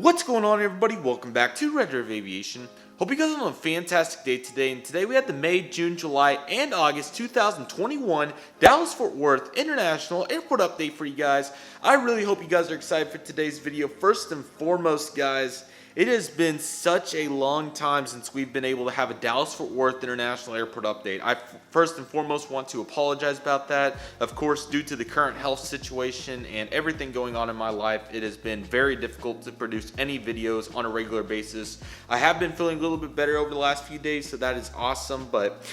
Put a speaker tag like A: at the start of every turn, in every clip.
A: What's going on, everybody? Welcome back to Redriveraviation. Hope you guys are having a fantastic day today. And today we had the May, June, July, and August 2021 Dallas-Fort Worth International Airport update for you guys. I really hope you guys are excited for today's video. First and foremost, guys, it has been such a long time since we've been able to have a Dallas-Fort Worth International Airport update. I first and foremost want to apologize about that. Of course, due to the current health situation and everything going on in my life, it has been very difficult to produce any videos on a regular basis. I have been feeling a little bit better over the last few days, so that is awesome. But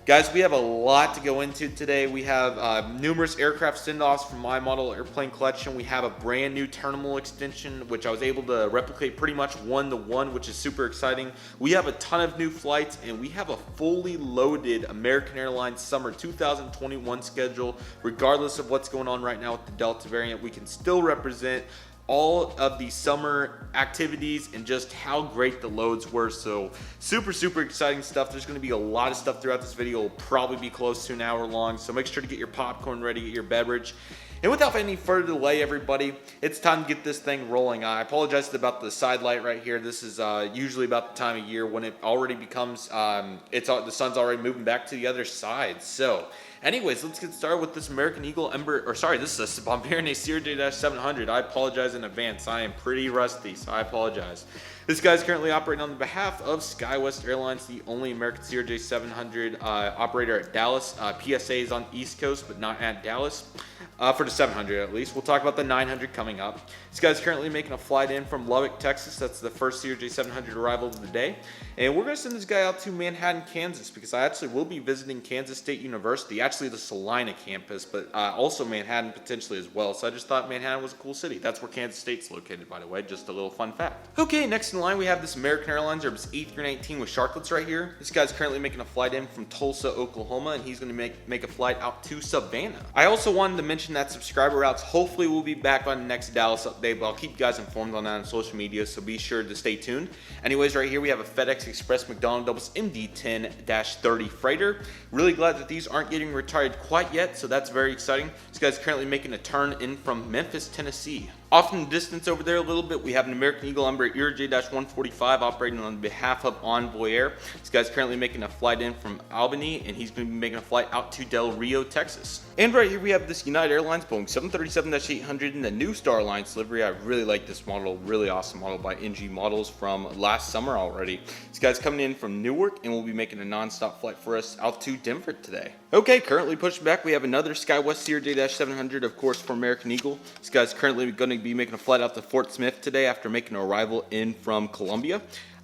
A: guys, we have a lot to go into today. We have numerous aircraft send-offs from my model airplane collection. We have a brand new terminal extension, which I was able to replicate pretty much one-to-one, which is super exciting. We have a ton of new flights, and we have a fully loaded American Airlines summer 2021 schedule. Regardless of what's going on right now with the Delta variant, we can still represent all of the summer activities and just how great the loads were. So super exciting stuff. There's going to be a lot of stuff throughout this video. It'll probably be close to an hour long, so make sure to get your popcorn ready, get your beverage. And without any further delay, everybody, it's time to get this thing rolling. I apologize about the side light right here. This is usually about the time of year when it already becomes the sun's already moving back to the other side. So anyways, let's get started with this American Eagle this is a Bombardier CRJ-700. I apologize in advance. I am pretty rusty, so I apologize. This guy's currently operating on the behalf of SkyWest Airlines, the only American CRJ-700 operator at Dallas. PSA is on the East Coast, but not at Dallas. For the 700 at least. We'll talk about the 900 coming up. This guy's currently making a flight in from Lubbock, Texas. That's the first CRJ-700 arrival of the day. And we're going to send this guy out to Manhattan, Kansas, because I actually will be visiting Kansas State University, actually the Salina campus, but also Manhattan potentially as well. So I just thought Manhattan was a cool city. That's where Kansas State's located, by the way. Just a little fun fact. Okay, next in line we have this American Airlines Airbus A319 with Shotcuts right here. This guy's currently making a flight in from Tulsa, Oklahoma, and he's going to make a flight out to Savannah. I also wanted to mention that subscriber routes hopefully will be back on the next Dallas update, but I'll keep you guys informed on that on social media, so be sure to stay tuned. Anyways, right here we have a FedEx Express McDonnell Douglas MD-10-30 freighter. Really glad that these aren't getting retired quite yet, so that's very exciting. This guy's currently making a turn in from Memphis, Tennessee. Off in the distance over there a little bit, we have an American Eagle Embraer J-145 operating on behalf of Envoy Air. This guy's currently making a flight in from Albany, and he's going to be making a flight out to Del Rio, Texas. And right here we have this United Airlines Boeing 737-800 in the new Star Alliance livery. I really like this model, really awesome model by NG Models from last summer already. This guy's coming in from Newark and will be making a non-stop flight for us out to Denver today. Okay, currently pushing back, we have another SkyWest CRJ-700, of course, for American Eagle. This guy's currently going to be making a flight out to Fort Smith today after making an arrival in from Columbia.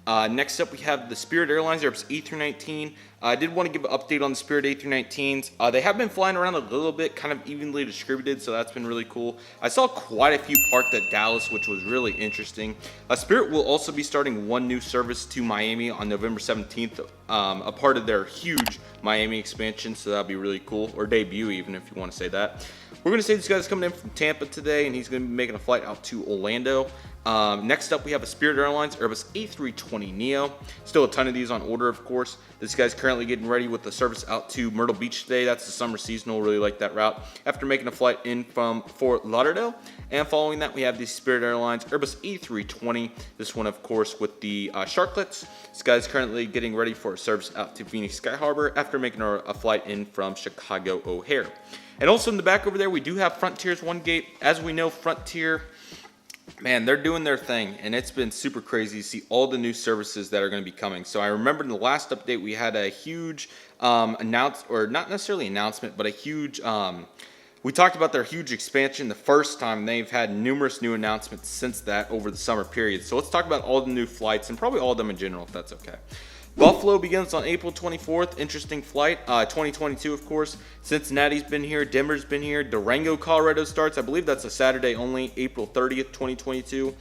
A: Next up, we have the Spirit Airlines Airbus A319. I did want to give an update on the Spirit A319s. They have been flying around a little bit, kind of evenly distributed, so that's been really cool. I saw quite a few parked at Dallas, which was really interesting. Spirit will also be starting one new service to Miami on November 17th, a part of their huge Miami expansion, so that'll be really cool, or debut even if you want to say that. We're going to say this guy's coming in from Tampa today, and he's going to be making a flight out to Orlando. Next up, we have a Spirit Airlines Airbus A320 Neo. Still a ton of these on order, of course. This guy's currently getting ready with the service out to Myrtle Beach today. That's the summer seasonal. Really like that route. After making a flight in from Fort Lauderdale. And following that, we have the Spirit Airlines Airbus A320. This one, of course, with the Shotcuts. This guy's currently getting ready for a service out to Phoenix Sky Harbor after making a flight in from Chicago O'Hare. And also in the back over there, we do have Frontier's one gate. As we know, Frontier, man, they're doing their thing, and it's been super crazy to see all the new services that are going to be coming. So I remember in the last update, we had a huge not necessarily announcement, but a huge, we talked about their huge expansion the first time. They've had numerous new announcements since that over the summer period. So let's talk about all the new flights and probably all of them in general, if that's okay. Buffalo begins on April 24th. Interesting flight. 2022, of course. Cincinnati's been here. Denver's been here. Durango, Colorado starts. I believe that's a Saturday only, April 30th, 2022.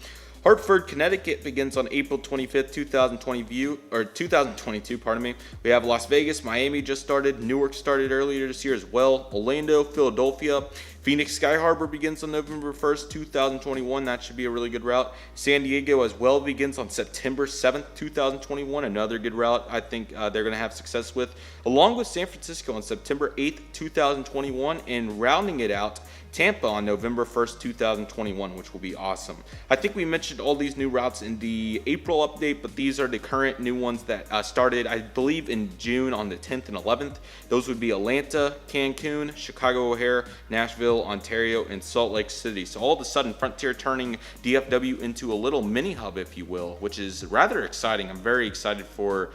A: Hartford, Connecticut begins on April 25th, 2022, pardon me. We have Las Vegas, Miami just started. Newark started earlier this year as well. Orlando, Philadelphia, Phoenix Sky Harbor begins on November 1st, 2021. That should be a really good route. San Diego as well begins on September 7th, 2021. Another good route I think they're going to have success with. Along with San Francisco on September 8th, 2021. And rounding it out, Tampa on November 1st, 2021, which will be awesome. I think we mentioned all these new routes in the April update, but these are the current new ones that started, I believe, in June on the 10th and 11th. Those would be Atlanta, Cancun, Chicago O'Hare, Nashville, Ontario, and Salt Lake City. So all of a sudden, Frontier turning DFW into a little mini hub, if you will, which is rather exciting. I'm very excited for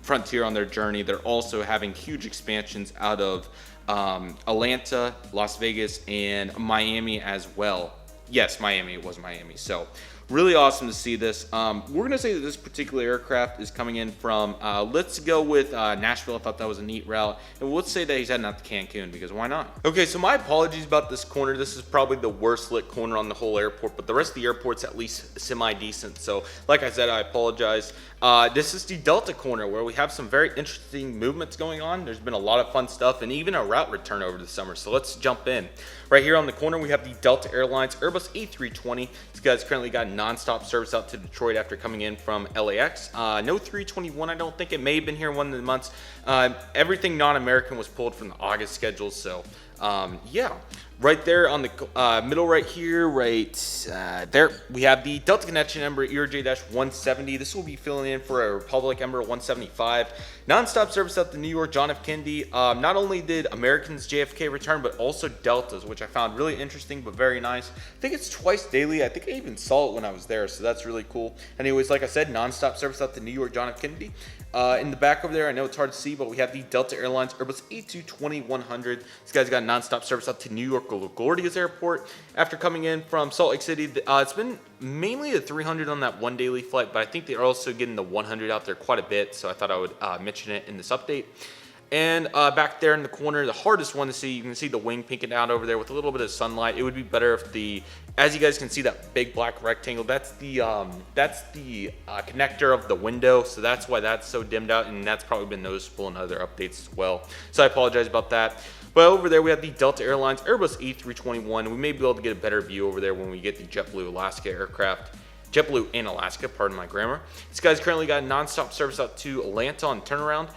A: Frontier on their journey. They're also having huge expansions out of Atlanta, Las Vegas, and Miami as well. Yes, Miami, it was Miami. So really awesome to see this. We're going to say that this particular aircraft is coming in from, let's go with Nashville. I thought that was a neat route. And let's say that he's heading out to Cancun, because why not? Okay, so my apologies about this corner. This is probably the worst lit corner on the whole airport, but the rest of the airport's at least semi-decent. So like I said, I apologize. This is the Delta corner, where we have some very interesting movements going on. There's been a lot of fun stuff and even a route return over the summer. So let's jump in. Right here on the corner, we have the Delta Airlines Airbus A320. This guy's currently got non-stop service out to Detroit after coming in from LAX. No 321, I don't think. It may have been here one of the months. Everything non-American was pulled from the August schedule. So yeah, right there on the middle right here, right there, we have the Delta Connection Embraer ERJ-170. This will be filling in for a Republic Embraer 175. Non-stop service out to New York John F. Kennedy. Not only did Americans JFK return, but also Deltas, which I found really interesting but very nice. I think it's twice daily. I think I even saw it when I was there, so that's really cool. Anyways, like I said, non-stop service out to New York John F. Kennedy. In the back over there, I know it's hard to see, but we have the Delta Airlines Airbus A220-100. This guy's got non-stop service out to New York LaGuardia's airport. After coming in from Salt Lake City, it's been mainly a 300 on that one daily flight, but I think they're also getting the 100 out there quite a bit, so I thought I would mention it in this update. And back there in the corner, the hardest one to see, you can see the wing pinking out over there with a little bit of sunlight. It would be better if as you guys can see, that big black rectangle, that's the connector of the window, so that's why that's so dimmed out, and that's probably been noticeable in other updates as well. So I apologize about that. But over there, we have the Delta Airlines Airbus A321. We may be able to get a better view over there when we get the JetBlue Alaska aircraft. JetBlue and Alaska, pardon my grammar. This guy's currently got non-stop service out to Atlanta on turnaround.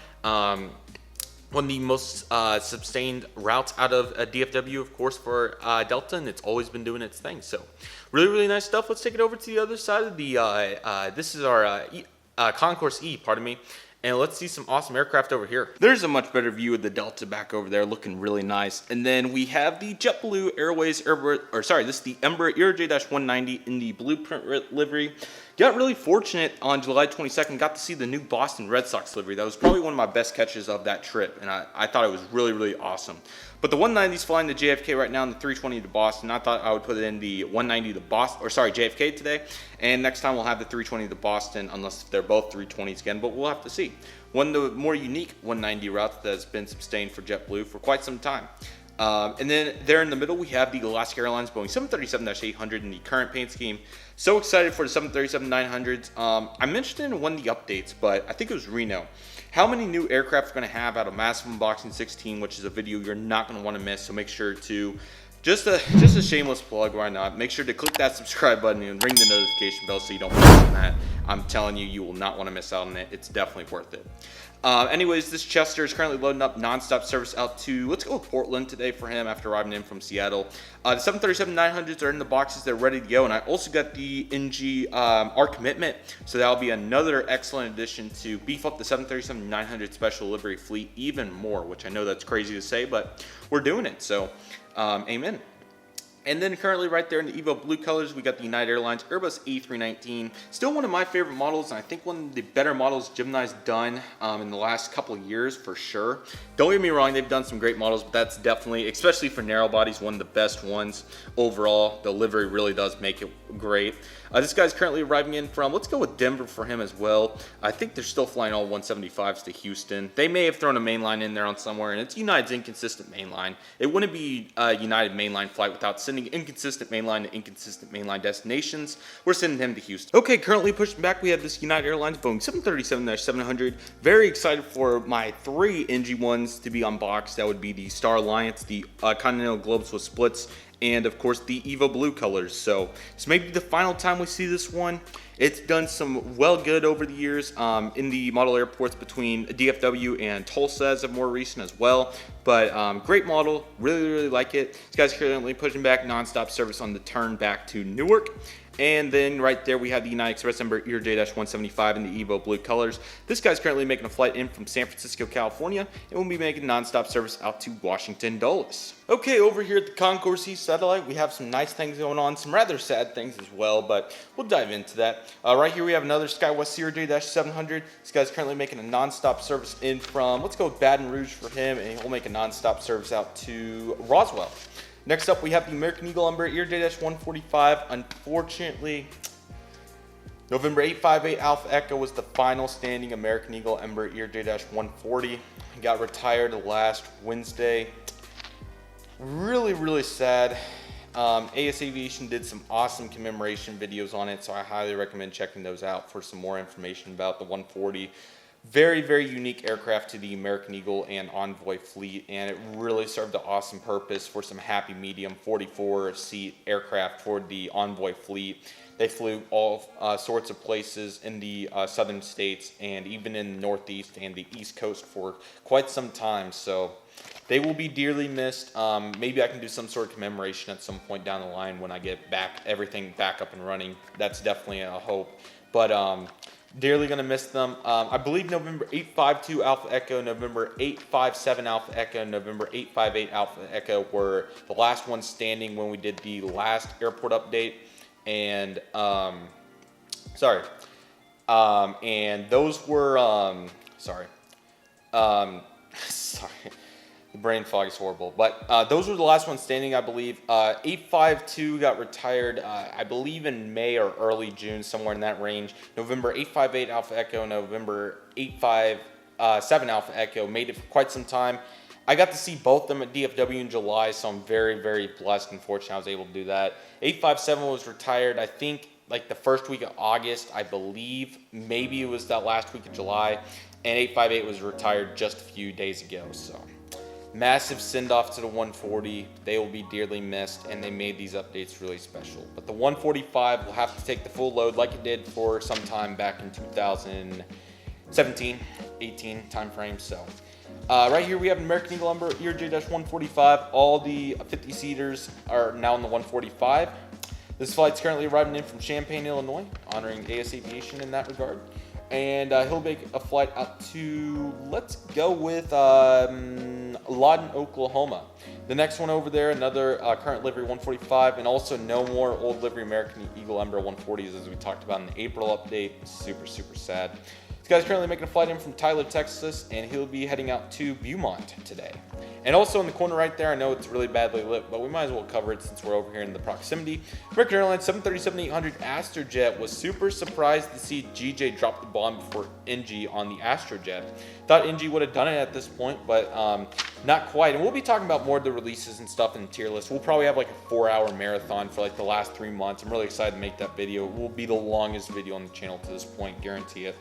A: One of the most sustained routes out of DFW, of course, for Delta, and it's always been doing its thing. So really, really nice stuff. Let's take it over to the other side of the, this is our Concourse E, pardon me. And let's see some awesome aircraft over here. There's a much better view of the Delta back over there, looking really nice. And then we have the JetBlue Airways, this is the Embraer ERJ-190 in the blueprint livery. Got really fortunate on July 22nd, got to see the new Boston Red Sox livery. That was probably one of my best catches of that trip, and I thought it was really, really awesome. But the 190 is flying to JFK right now, and the 320 to Boston. I thought I would put it in the 190 to Boston, JFK today. And next time we'll have the 320 to Boston, unless they're both 320s again, but we'll have to see. One of the more unique 190 routes that has been sustained for JetBlue for quite some time. And then there in the middle, we have the Alaska Airlines Boeing 737-800 in the current paint scheme. So excited for the 737-900s. I mentioned it in one of the updates, but I think it was Reno. How many new aircraft are going to have out of Massive Unboxing 16, which is a video you're not going to want to miss. So make sure to, just a shameless plug, why not? Make sure to click that subscribe button and ring the notification bell so you don't miss on that. I'm telling you, you will not want to miss out on it. It's definitely worth it. Anyways, this Chester is currently loading up non-stop service out to, let's go with Portland today for him after arriving in from Seattle. The 737-900s are in the boxes. They're ready to go. And I also got the NG our commitment. So that'll be another excellent addition to beef up the 737-900 special livery fleet even more, which I know that's crazy to say, but we're doing it. So amen. And then currently right there in the Evo blue colors, we got the United Airlines Airbus A319. Still one of my favorite models, and I think one of the better models Gemini's done in the last couple of years for sure. Don't get me wrong, they've done some great models, but that's definitely, especially for narrow bodies, one of the best ones overall. The livery really does make it great. This guy's currently arriving in from, let's go with Denver for him as well. I think they're still flying all 175s to Houston. They may have thrown a mainline in there on somewhere, and it's United's inconsistent mainline. It wouldn't be a United mainline flight without sending inconsistent mainline destinations. We're sending him to Houston. Okay, currently pushing back, we have this United Airlines Boeing 737-700. Very excited for my 3 NG1s to be unboxed. That would be the Star Alliance, the Continental Globes with splits, and of course the Evo blue colors. So this may be the final time we see this one. It's done some well good over the years in the model airports between DFW and Tulsa as of more recent as well. But great model, really like it. This guy's currently pushing back nonstop service on the turn back to Newark. And then right there we have the United Express number ERJ-175 in the Evo blue colors. This guy's currently making a flight in from San Francisco, California, and will be making nonstop service out to Washington Dulles. Okay, over here at the Concourse C satellite, we have some nice things going on, some rather sad things as well, but we'll dive into that. Right here we have another SkyWest CRJ-700. This guy's currently making a nonstop service in from, let's go with Baton Rouge for him, and he'll make a nonstop service out to Roswell. Next up, we have the American Eagle Embraer ERJ-145. Unfortunately, November 858 Alpha Echo was the final standing American Eagle Embraer ERJ-140. He got retired last Wednesday. Really sad. AS Aviation did some awesome commemoration videos on it, so I highly recommend checking those out for some more information about the 140. Very unique aircraft to the American Eagle and Envoy fleet, and it really served an awesome purpose for some happy medium 44-seat aircraft for the Envoy fleet. They flew all sorts of places in the southern states and even in the Northeast and the East Coast for quite some time, so they will be dearly missed. Maybe I can do some sort of commemoration at some point down the line when I get everything back up and running. That's definitely a hope, but dearly going to miss them. I believe November 852 Alpha Echo, November 857 Alpha Echo, November 858 Alpha Echo were the last ones standing when we did the last airport update. And and those were sorry, the brain fog is horrible, but those were the last ones standing, I believe. 852 got retired, I believe in May or early June, somewhere in that range. November 858 Alpha Echo, November 857 Alpha Echo made it for quite some time. I got to see both of them at DFW in July, so I'm very blessed and fortunate I was able to do that. 857 was retired, I think, like the first week of August, I believe. Maybe it was that last week of July. And 858 was retired just a few days ago, so massive send-off to the 140. They will be dearly missed, and they made these updates really special. But the 145 will have to take the full load like it did for some time back in 2017, 18 timeframe, so. Right here we have an American Eagle Embraer ERJ-145. All the 50-seaters are now in the 145. This flight's currently arriving in from Champaign, Illinois, honoring AS Aviation in that regard. And he'll make a flight out to, let's go with Lawton, Oklahoma. The next one over there, another current livery 145, and also no more old livery American Eagle Embraer 140s as we talked about in the April update. Super sad. This guy's currently making a flight in from Tyler, Texas, and he'll be heading out to Beaumont today. And also in the corner right there, I know it's really badly lit, but we might as well cover it since we're over here in the proximity. American Airlines 737-800 Astrojet was super surprised to see GJ drop the bomb before NG on the Astrojet. Thought NG would have done it at this point, but not quite. And we'll be talking about more of the releases and stuff in the tier list. We'll probably have like a 4-hour marathon for like the last 3 months. I'm really excited to make that video. It will be the longest video on the channel to this point, guarantee it.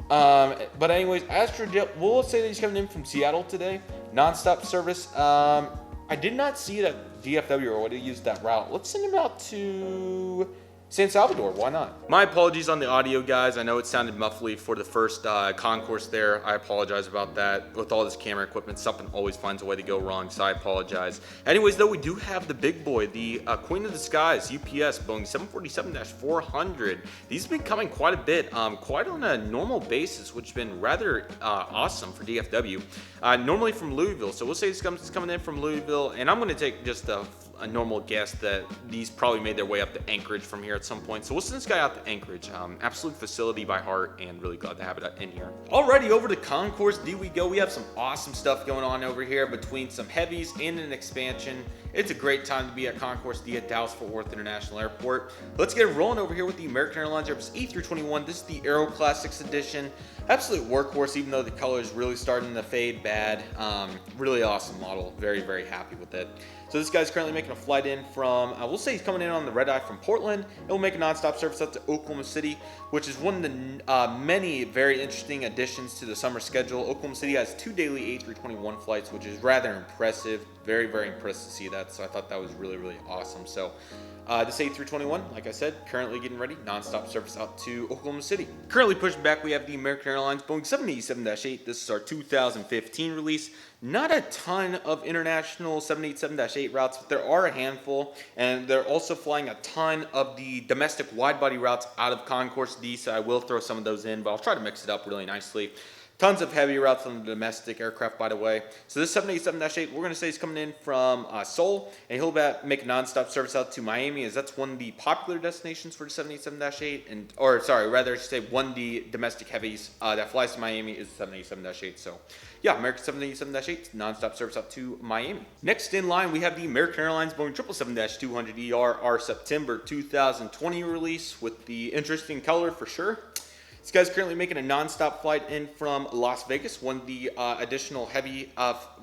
A: But anyways, Astrojet, we'll say that he's coming in from Seattle today. Non-stop service. I did not see that DFW or would have used that route. Let's send him out to San Salvador. Why not? My apologies on the audio, guys. I know it sounded muffly for the first concourse there. I apologize about that. With all this camera equipment, something always finds a way to go wrong, so I apologize. Anyways, though, we do have the big boy, the Queen of the Skies, UPS, Boeing 747-400. These have been coming quite a bit, quite on a normal basis, which has been rather awesome for DFW. Normally from Louisville, so we'll say it's coming in from Louisville, and I'm going to take just a a normal guess that these probably made their way up to Anchorage from here at some point. So we'll send this guy out to Anchorage. Absolute facility by heart, and really glad to have it in here. Alrighty, over to Concourse D we go. We have some awesome stuff going on over here between some heavies and an expansion. It's a great time to be at Concourse D at Dallas-Fort Worth International Airport. Let's get it rolling over here with the American Airlines Airbus A321. This is the Aero Classics edition. Absolute workhorse, even though the color is really starting to fade bad. Really awesome model. Very, very happy with it. So this guy's currently making a flight in from, we'll say he's coming in on the red eye from Portland. He'll make a nonstop service up to Oklahoma City, which is one of the many very interesting additions to the summer schedule. Oklahoma City has 2 daily A321 flights, which is rather impressive. Very, very impressed to see that. So I thought that was really, really awesome. So this A321, like I said, currently getting ready, nonstop service out to Oklahoma City. Currently pushing back, we have the American Airlines Boeing 787-8. This is our 2015 release. Not a ton of international 787-8 routes, but there are a handful, and they're also flying a ton of the domestic wide-body routes out of Concourse D, so I will throw some of those in, but I'll try to mix it up really nicely. Tons of heavy routes on the domestic aircraft, by the way. So this 787-8, we're going to say he's coming in from Seoul, and he'll make a nonstop service out to Miami, as that's one of the popular destinations for the 787-8, or sorry, rather I should say one of the domestic heavies that flies to Miami is the 787-8. So yeah, American 787-8, nonstop service out to Miami. Next in line, we have the American Airlines Boeing 777-200ER, our September 2020 release with the interesting color for sure. This guy's currently making a nonstop flight in from Las Vegas, one of the additional heavy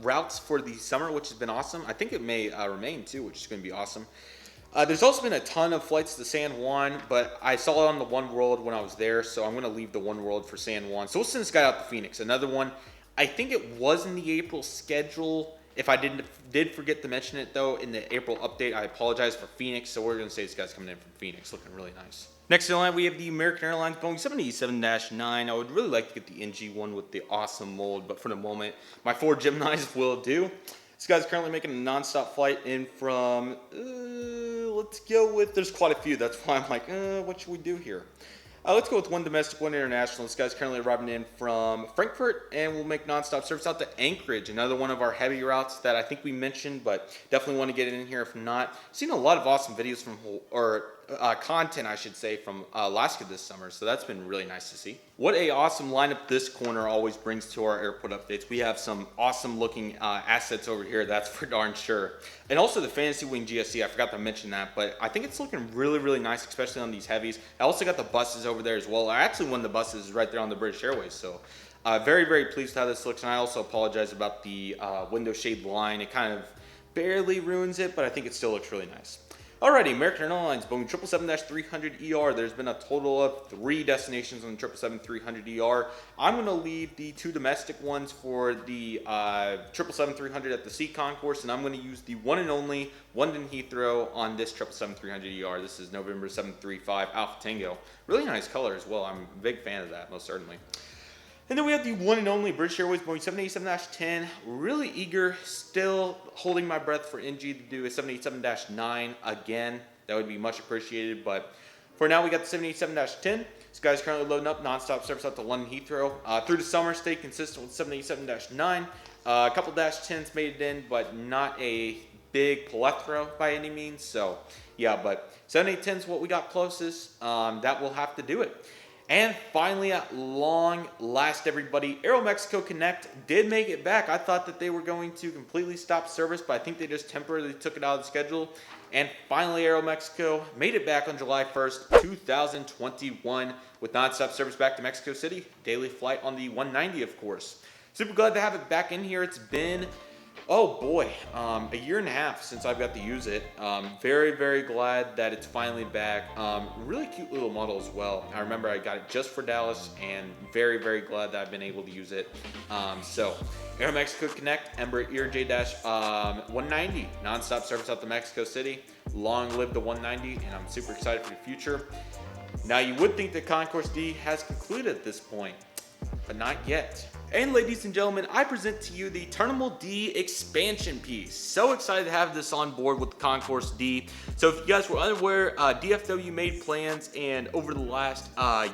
A: routes for the summer, which has been awesome. I think it may remain too, which is going to be awesome. There's also been a ton of flights to San Juan, but I saw it on the One World when I was there, so I'm going to leave the One World for San Juan. So we'll send this guy out to Phoenix. Another one, I think it was in the April schedule. If I did forget to mention it, though, in the April update, I apologize for Phoenix. So we're going to say this guy's coming in from Phoenix, looking really nice. Next in line, we have the American Airlines Boeing 787-9. I would really like to get the NG one with the awesome mold, but for the moment, my 4 Geminis will do. This guy's currently making a nonstop flight in from, let's go with, there's quite a few. That's why I'm like, what should we do here? Let's go with one domestic, one international. This guy's currently arriving in from Frankfurt, and we'll make nonstop service out to Anchorage, another one of our heavy routes that I think we mentioned, but definitely want to get it in here if not. Seen a lot of awesome videos from, content, I should say, from Alaska this summer, so that's been really nice to see. What a awesome lineup this corner always brings to our airport updates. We have some awesome looking assets over here, that's for darn sure. And also the Fantasy Wing GSC, I forgot to mention that, but I think it's looking really, really nice, especially on these heavies. I also got the buses over there as well. Actually, one of the buses is right there on the British Airways, so very, very pleased with how this looks. And I also apologize about the window shade line. It kind of barely ruins it, but I think it still looks really nice. Alrighty, American Airlines Boeing 777-300ER. There's been a total of 3 destinations on the 777-300ER. I'm going to leave the 2 domestic ones for the 777-300 at the C Concourse, and I'm going to use the one and only London Heathrow on this 777-300ER. This is November 735 Alpha Tango. Really nice color as well. I'm a big fan of that, most certainly. And then we have the one and only British Airways Boeing 787-10. Really eager, still holding my breath for NG to do a 787-9 again. That would be much appreciated. But for now, we got the 787-10. This guy's currently loading up nonstop service out to London Heathrow. Through the summer, stay consistent with 787-9. A couple -10s made it in, but not a big plethora by any means. So, yeah, but 787-10 is what we got closest. That will have to do it. And finally, at long last, everybody, Aeromexico Connect did make it back. I thought that they were going to completely stop service, but I think they just temporarily took it out of the schedule. And finally, Aeromexico made it back on July 1st, 2021, with nonstop service back to Mexico City. Daily flight on the 190, of course. Super glad to have it back in here. It's been, oh boy, a year and a half since I've got to use it. Very, very glad that it's finally back. Really cute little model as well. I remember I got it just for Dallas, and very, very glad that I've been able to use it. So, Aeromexico Connect, Embraer ERJ-190, nonstop service out to Mexico City. Long live the 190, and I'm super excited for the future. Now, you would think that Concourse D has concluded at this point. but not yet. And ladies and gentlemen, I present to you the Terminal D expansion piece. So excited to have this on board with the Concourse D. So if you guys were unaware, DFW made plans and over the last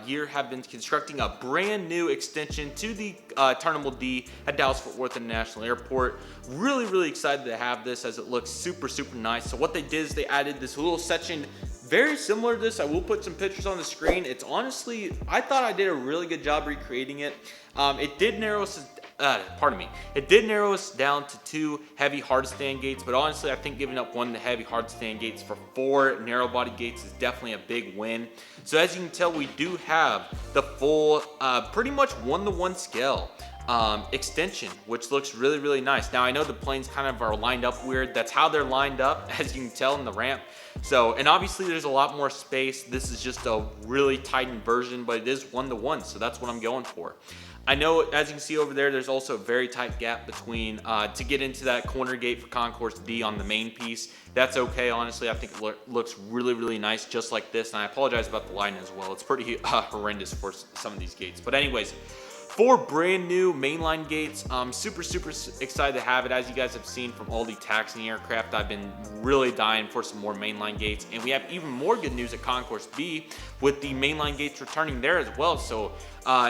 A: year have been constructing a brand new extension to the Terminal D at Dallas-Fort Worth International Airport. Really excited to have this as it looks super nice. So what they did is they added this little section very similar to this. I will put some pictures on the screen. It's honestly, I thought I did a really good job recreating it. It did narrow us, it did narrow us down to 2 heavy hard stand gates, but honestly, I think giving up 1 of the heavy hard stand gates for 4 narrow body gates is definitely a big win. So as you can tell, we do have the full, pretty much 1-to-1 scale extension, which looks really nice. Now I know the planes kind of are lined up weird. That's how they're lined up, as you can tell in the ramp. So, and obviously there's a lot more space. This is just a really tightened version, but it is 1-to-1, so that's what I'm going for. I know, as you can see over there, there's also a very tight gap between, to get into that corner gate for Concourse D on the main piece. That's okay, honestly. I think it looks really nice, just like this. And I apologize about the lighting as well. It's pretty horrendous for some of these gates. But anyways, 4 brand new mainline gates. I'm super excited to have it. As you guys have seen from all the taxiing aircraft, I've been really dying for some more mainline gates. And we have even more good news at Concourse B with the mainline gates returning there as well. So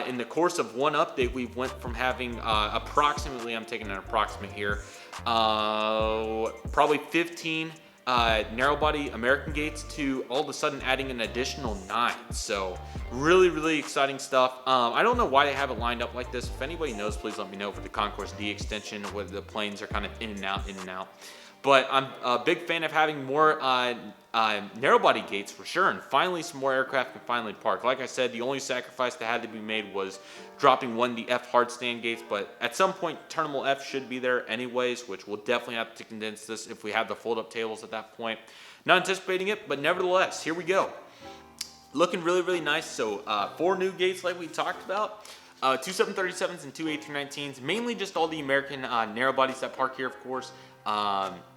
A: in the course of one update, we went from having approximately, I'm taking an approximate here, probably 15 narrow body American gates to all of a sudden adding an additional 9. So really exciting stuff. I don't know why they have it lined up like this. If anybody knows, please let me know for the Concourse D extension, where the planes are kind of in and out. But I'm a big fan of having more narrow body gates for sure, and finally some more aircraft can finally park. Like I said, the only sacrifice that had to be made was dropping 1 of the F hard stand gates, but at some point Terminal F should be there anyways, which we'll definitely have to condense this if we have the fold up tables at that point. Not anticipating it, but nevertheless, here we go. Looking really nice. So 4 new gates like we talked about. 2 737s and 2 A319s, mainly just all the American narrow bodies that park here, of course.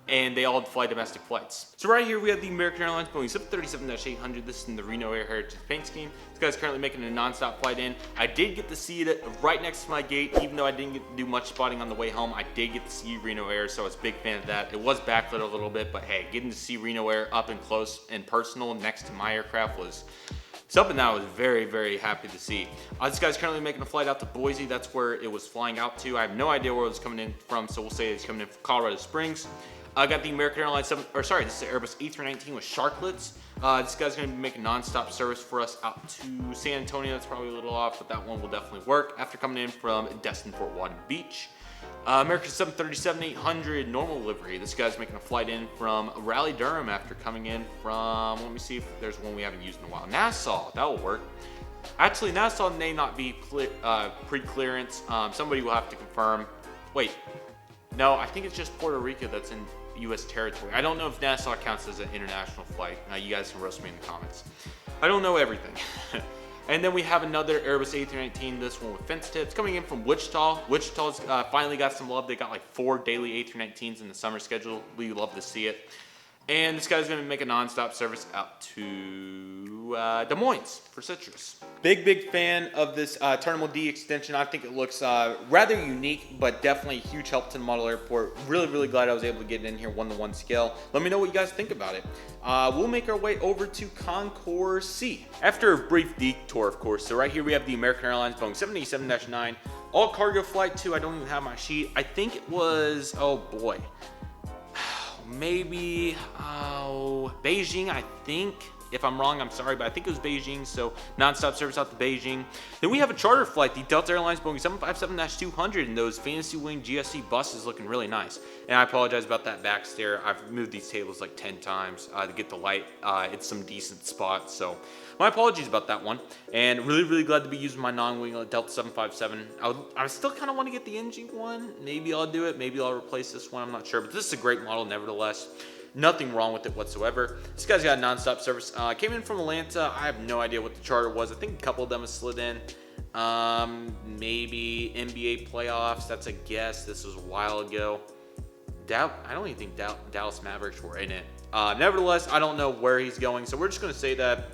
A: And they all fly domestic flights. So right here we have the American Airlines Boeing 737-800. This is in the Reno Air Heritage paint scheme. This guy's currently making a non-stop flight in. I did get to see it right next to my gate, even though I didn't get to do much spotting on the way home. I did get to see Reno Air, so I was a big fan of that. It was backlit a little bit, but hey, getting to see Reno Air up and close and personal next to my aircraft was something that I was very happy to see. This guy's currently making a flight out to Boise. That's where it was flying out to. I have no idea where it was coming in from, so we'll say it's coming in from Colorado Springs. I got the American Airlines this is the Airbus A319 with sharklets. This guy's going to be making non-stop service for us out to San Antonio. That's probably a little off, but that one will definitely work after coming in from Destin Fort Walton Beach. American 737-800 normal livery. This guy's making a flight in from Raleigh-Durham after coming in from, let me see if there's one we haven't used in a while. Nassau, that will work. Actually, Nassau may not be pre-clearance. Somebody will have to confirm. Wait, no, I think it's just Puerto Rico that's in U.S. territory. I don't know if Nassau counts as an international flight. You guys can roast me in the comments. I don't know everything. And then we have another Airbus A319, this one with fence tips, coming in from Wichita. Wichita's finally got some love. They got like 4 daily A319s in the summer schedule. We love to see it. And this guy's going to make a non-stop service out to Des Moines for Citrus. Big fan of this Terminal D extension. I think it looks rather unique, but definitely a huge help to the model airport. Really glad I was able to get it in here 1-to-1 scale. Let me know what you guys think about it. We'll make our way over to Concourse C. After a brief detour, of course. So right here we have the American Airlines Boeing 787-9. All cargo flight 2. I don't even have my sheet. I think it was, oh boy. Maybe Beijing, I think. If I'm wrong, I'm sorry, but I think it was Beijing, so non-stop service out to Beijing. Then we have a charter flight, the Delta Airlines Boeing 757-200, and those Fantasy Wing GSC buses looking really nice. And I apologize about that back stair. I've moved these tables like 10 times to get the light. It's some decent spots, so my apologies about that one. And really glad to be using my non-wing Delta 757. I still kind of want to get the NG one. Maybe I'll do it. Maybe I'll replace this one. I'm not sure, but this is a great model nevertheless. Nothing wrong with it whatsoever. This guy's got non-stop service. Came in from Atlanta. I have no idea what the charter was. I think a couple of them have slid in. Maybe NBA playoffs. That's a guess. This was a while ago. I don't even think Dallas Mavericks were in it. Nevertheless, I don't know where he's going, so we're just going to say that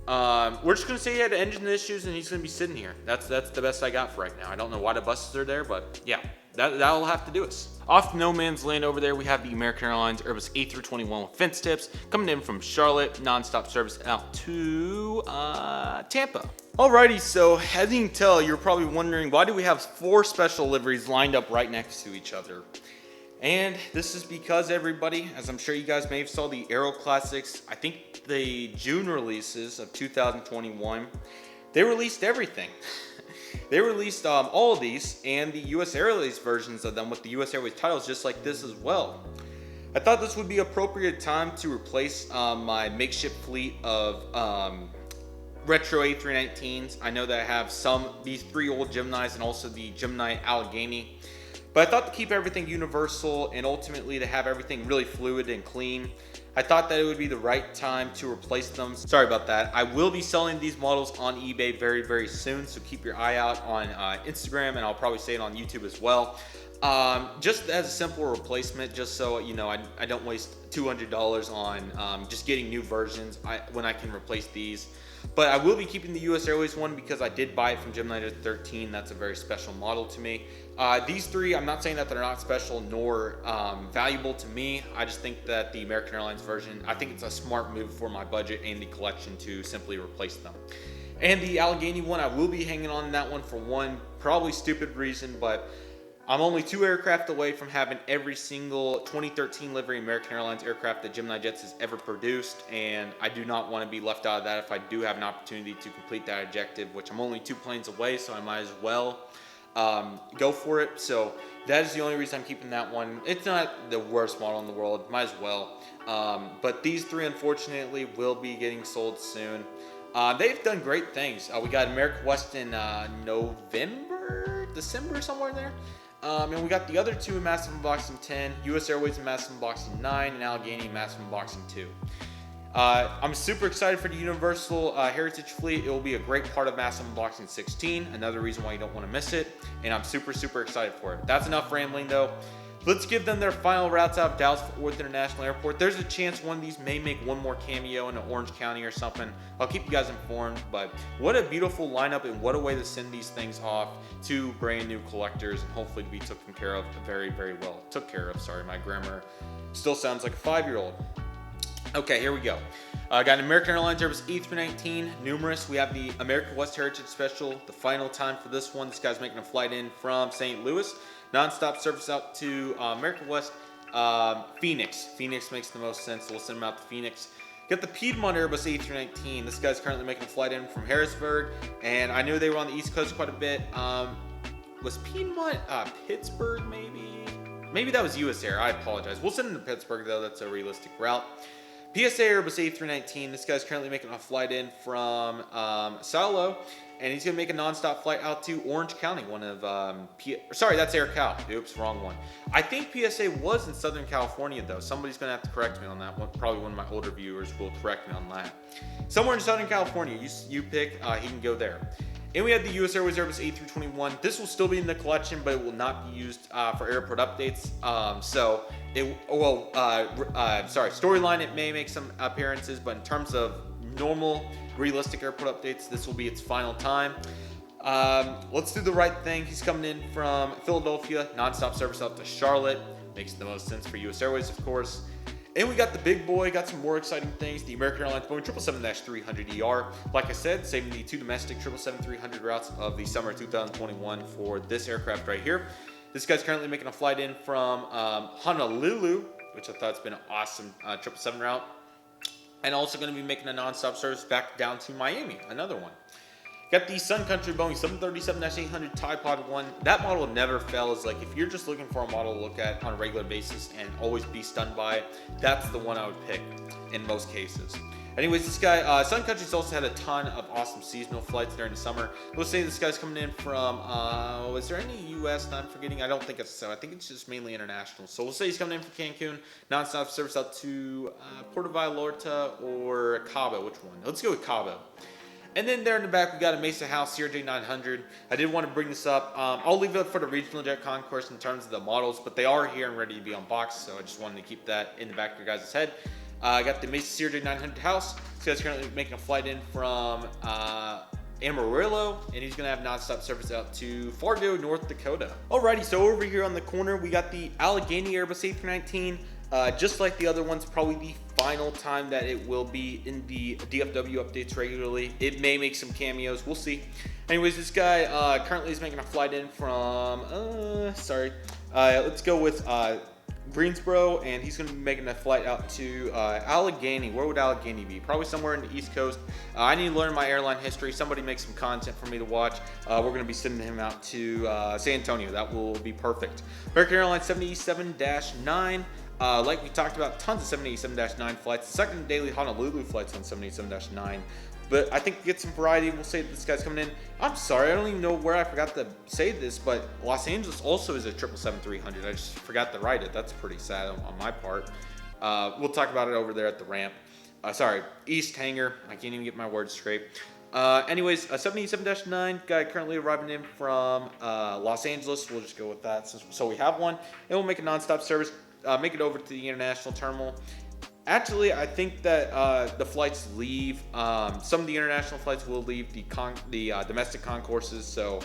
A: We're just gonna say he had engine issues and he's gonna be sitting here. That's the best I got for right now. I don't know why the buses are there, but yeah, that'll have to do us. Off to no man's land over there, we have the American Airlines Airbus A321 with fence tips coming in from Charlotte, non-stop service out to Tampa. Alrighty, so as you can tell, you're probably wondering, why do we have 4 special liveries lined up right next to each other? And this is because, everybody, as I'm sure you guys may have saw the Aero Classics, I think the June releases of 2021, they released everything. They released all of these and the US Airways versions of them with the US Airways titles just like this as well. I thought this would be appropriate time to replace my makeshift fleet of retro A319s. I know that I have these 3 old Geminis and also the Gemini Allegheny. But I thought to keep everything universal and ultimately to have everything really fluid and clean, I thought that it would be the right time to replace them. Sorry about that. I will be selling these models on eBay very, very soon, so keep your eye out on Instagram, and I'll probably say it on YouTube as well. Just as a simple replacement, just so you know, I don't waste $200 on just getting new versions when I can replace these. But I will be keeping the US Airways one because I did buy it from Gemini 13. That's a very special model to me. These 3, I'm not saying that they're not special nor valuable to me. I just think that the American Airlines version, I think it's a smart move for my budget and the collection to simply replace them. And the Allegheny one, I will be hanging on that one for one probably stupid reason, but I'm only 2 aircraft away from having every single 2013 livery American Airlines aircraft that Gemini Jets has ever produced, and I do not want to be left out of that if I do have an opportunity to complete that objective, which I'm only 2 planes away, so I might as well go for it. So that is the only reason I'm keeping that one. It's not the worst model in the world, might as well. But these 3, unfortunately, will be getting sold soon. They've done great things. We got America West in December, somewhere in there. And we got the other 2 in Massive Unboxing 10, US Airways in Massive Unboxing 9, and Allegheny in Massive Unboxing 2. I'm super excited for the Universal Heritage Fleet. It will be a great part of Massive Unboxing 16, another reason why you don't want to miss it, and I'm super, super excited for it. That's enough rambling though. Let's give them their final routes out of Dallas-Fort Worth International Airport. There's a chance one of these may make one more cameo in Orange County or something. I'll keep you guys informed, but what a beautiful lineup and what a way to send these things off to brand new collectors and hopefully to be taken care of very, very well. Sorry, my grammar still sounds like a 5-year-old. Okay, here we go. Got an American Airlines Airbus A319, numerous. We have the America West Heritage Special, the final time for this one. This guy's making a flight in from St. Louis. Non-stop service out to America West, Phoenix. Phoenix makes the most sense, so we'll send him out to Phoenix. Got the Piedmont Airbus A319. This guy's currently making a flight in from Harrisburg, and I knew they were on the East Coast quite a bit. Was Piedmont Pittsburgh, maybe? Maybe that was US Air. I apologize. We'll send him to Pittsburgh, though. That's a realistic route. PSA Airbus A319. This guy's currently making a flight in from Salo, and he's going to make a non-stop flight out to Orange County. Sorry, that's AirCal. Oops, wrong one. I think PSA was in Southern California, though. Somebody's going to have to correct me on that one. Probably one of my older viewers will correct me on that. Somewhere in Southern California, you pick, he can go there. And we have the US Airways Airbus A321. This will still be in the collection, but it will not be used for airport updates. Storyline, it may make some appearances, but in terms of normal, realistic airport updates, this will be its final time. Let's do the right thing. He's coming in from Philadelphia, non-stop service out to Charlotte. Makes the most sense for US Airways, of course. And we got the big boy, got some more exciting things. The American Airlines Boeing 777-300ER. Like I said, saving the 2 domestic 777-300 routes of the summer 2021 for this aircraft right here. This guy's currently making a flight in from Honolulu, which I thought's been an awesome 777 route. And also going to be making a non-stop service back down to Miami, another one. Got the Sun Country Boeing 737-800 Typod 1. That model never fails. Like, if you're just looking for a model to look at on a regular basis and always be stunned by, that's the one I would pick in most cases. Anyways, this guy, Sun Country's also had a ton of awesome seasonal flights during the summer. Let's say this guy's coming in from, is there any U.S. that I'm forgetting? I don't think it's so. I think it's just mainly international. So we'll say he's coming in from Cancun, non-stop service out to Puerto Vallarta or Cabo. Which one? Let's go with Cabo. And then there in the back, we got a Mesa House CRJ 900. I did want to bring this up. I'll leave it up for the regional jet concourse in terms of the models, but they are here and ready to be unboxed, so I just wanted to keep that in the back of your guys' head. I got the Mesa CRJ900 house. This guy's currently making a flight in from Amarillo, and he's gonna have nonstop service out to Fargo, North Dakota. Alrighty, so over here on the corner, we got the Allegheny Airbus A319. Just like the other ones, probably the final time that it will be in the DFW updates regularly. It may make some cameos, we'll see. Anyways, this guy currently is making a flight in from, let's go with Greensboro, and he's going to be making a flight out to Allegheny. Where would Allegheny be? Probably somewhere in the East Coast. I need to learn my airline history. Somebody make some content for me to watch. We're going to be sending him out to San Antonio. That will be perfect. American Airlines 787-9. Like we talked about, tons of 787-9 flights. Second daily Honolulu flights on 787-9. But I think to get some variety, we'll say that this guy's coming in. I'm sorry, I don't even know where I forgot to say this, but Los Angeles also is a 777-300. I just forgot to write it. That's pretty sad on my part. We'll talk about it over there at the ramp. East Hangar. I can't even get my words straight. Anyways, a 787-9 guy currently arriving in from Los Angeles. We'll just go with that. So we have one, and we'll make a nonstop service. Make it over to the international terminal. Actually, I think that the flights leave. Some of the international flights will leave the domestic concourses. So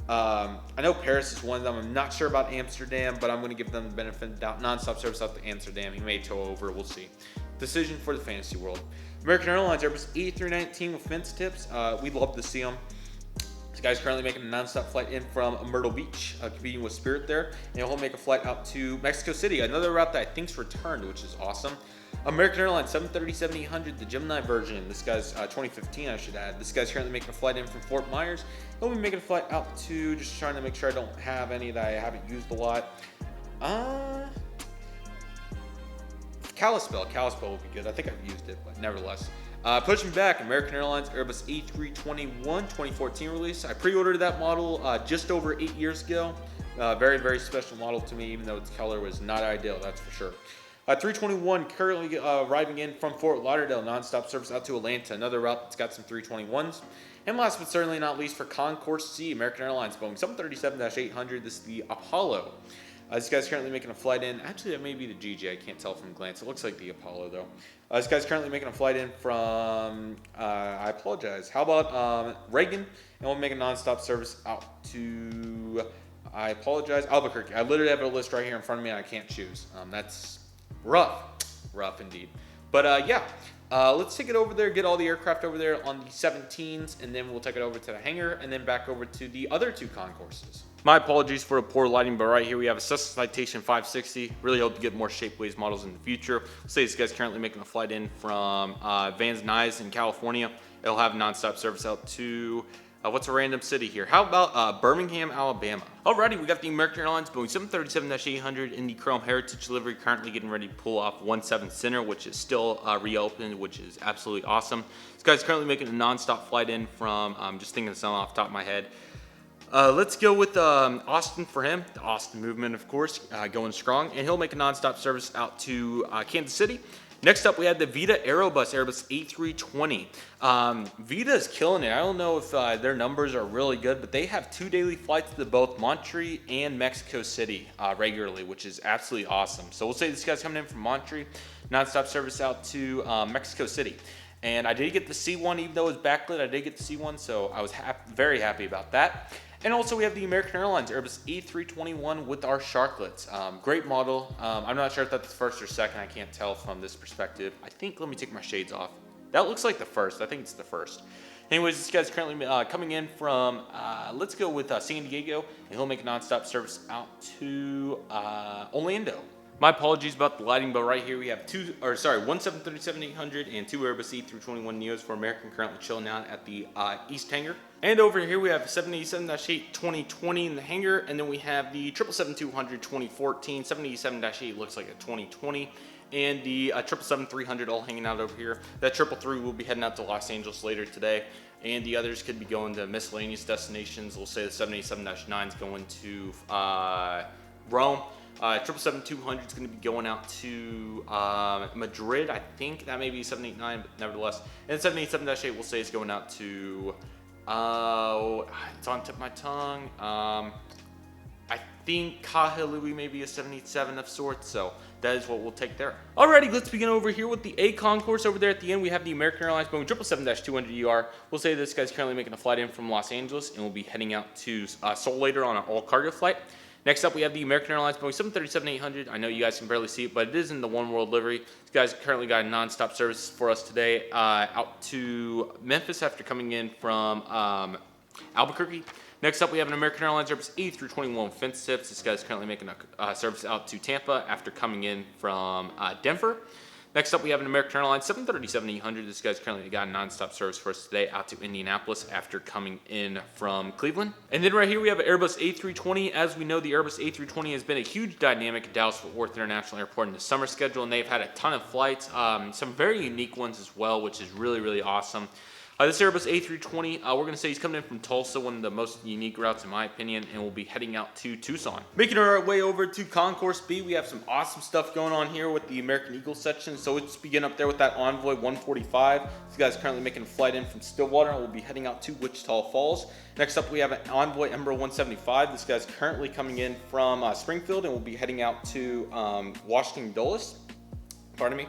A: I know Paris is one of them. I'm not sure about Amsterdam, but I'm going to give them the benefit of the doubt. Non-stop service out to Amsterdam. He may tow over. We'll see. Decision for the fantasy world. American Airlines Airbus A319 with fence tips. We'd love to see them. This guy's currently making a non-stop flight in from Myrtle Beach, competing with Spirit there, and he'll make a flight out to Mexico City, another route that I think's returned, which is awesome. American Airlines 737-800, the Gemini version. This guy's 2015, I should add. This guy's currently making a flight in from Fort Myers. He'll be making a flight out to, just trying to make sure I don't have any that I haven't used a lot. Kalispell would be good. I think I've used it, but nevertheless. Pushing back, American Airlines Airbus A321 2014 release. I pre-ordered that model just over 8 years ago. Very, very special model to me, even though its color was not ideal, that's for sure. 321 currently arriving in from Fort Lauderdale, nonstop service out to Atlanta, another route that's got some 321s. And last but certainly not least, for Concourse C, American Airlines Boeing 737-800, this is the Apollo. This guy's currently making a flight in. Actually, that may be the GJ. I can't tell from a glance. It looks like the Apollo, though. This guy's currently making a flight in from, I apologize. How about Reagan? And we'll make a nonstop service out to, I apologize, Albuquerque. I literally have a list right here in front of me, and I can't choose. That's rough indeed. But yeah, let's take it over there, get all the aircraft over there on the 17s, and then we'll take it over to the hangar, and then back over to the other two concourses. My apologies for the poor lighting, but right here we have a Cessna Citation 560. Really hope to get more Shapeways models in the future. Let's say this guy's currently making a flight in from Van Nuys in California. It'll have nonstop service out to, what's a random city here? How about Birmingham, Alabama? Alrighty, we got the American Airlines Boeing 737-800 in the Chrome Heritage livery, currently getting ready to pull off 17 Center, which is still reopened, which is absolutely awesome. This guy's currently making a nonstop flight in from, just thinking of something off the top of my head. Let's go with Austin for him. The Austin movement, of course, going strong. And he'll make a nonstop service out to Kansas City. Next up, we had the Vida Airbus A320. Vida is killing it. I don't know if their numbers are really good, but they have 2 daily flights to both Montreal and Mexico City regularly, which is absolutely awesome. So we'll say this guy's coming in from Montreal, nonstop service out to Mexico City. And I did get the C1, even though it was backlit, I did get the C1, so I was very happy about that. And also we have the American Airlines Airbus A321 with our sharklets. Great model. I'm not sure if that's the first or second. I can't tell from this perspective. I think, let me take my shades off. That looks like the first. I think it's the first. Anyways, this guy's currently coming in from, let's go with San Diego, and he'll make a nonstop service out to Orlando. My apologies about the lighting, but right here we have one 737-800 and 2 Airbus A321 Neos for American, currently chilling out at the East Hangar. And over here we have 787-8 2020 in the hangar, and then we have the 777-200 2014, 787-8 looks like a 2020, and the 777-300 all hanging out over here. That 333 will be heading out to Los Angeles later today, and the others could be going to miscellaneous destinations. We'll say the 787-9 is going to Rome. 777-200 is going to be going out to Madrid. I think that may be 789, but nevertheless. And 787-8 we'll say is going out to, it's on the tip of my tongue. I think Kahului may be a 787 of sorts, so that is what we'll take there. Alrighty, let's begin over here with the A Concourse. Over there at the end, we have the American Airlines Boeing 777-200ER. We'll say this guy's currently making a flight in from Los Angeles, and we'll be heading out to Seoul later on an all-cargo flight. Next up, we have the American Airlines Boeing 737-800. I know you guys can barely see it, but it is in the One World livery. This guy's currently got a non-stop service for us today out to Memphis after coming in from Albuquerque. Next up, we have an American Airlines Airbus A321 fence tips. This guy's currently making a service out to Tampa after coming in from Denver. Next up, we have an American Airlines 737-800. This guy's currently got a non-stop service for us today out to Indianapolis after coming in from Cleveland. And then right here, we have an Airbus A320. As we know, the Airbus A320 has been a huge dynamic at Dallas-Fort Worth International Airport in the summer schedule, and they've had a ton of flights, some very unique ones as well, which is really, really awesome. This Airbus A320, we're going to say he's coming in from Tulsa, one of the most unique routes in my opinion, and we'll be heading out to Tucson. Making our way over to Concourse B, we have some awesome stuff going on here with the American Eagle section. So let's begin up there with that Envoy 145. This guy's currently making a flight in from Stillwater, and we'll be heading out to Wichita Falls. Next up, we have an Envoy Embraer 175. This guy's currently coming in from Springfield, and we'll be heading out to Washington Dulles. Pardon me.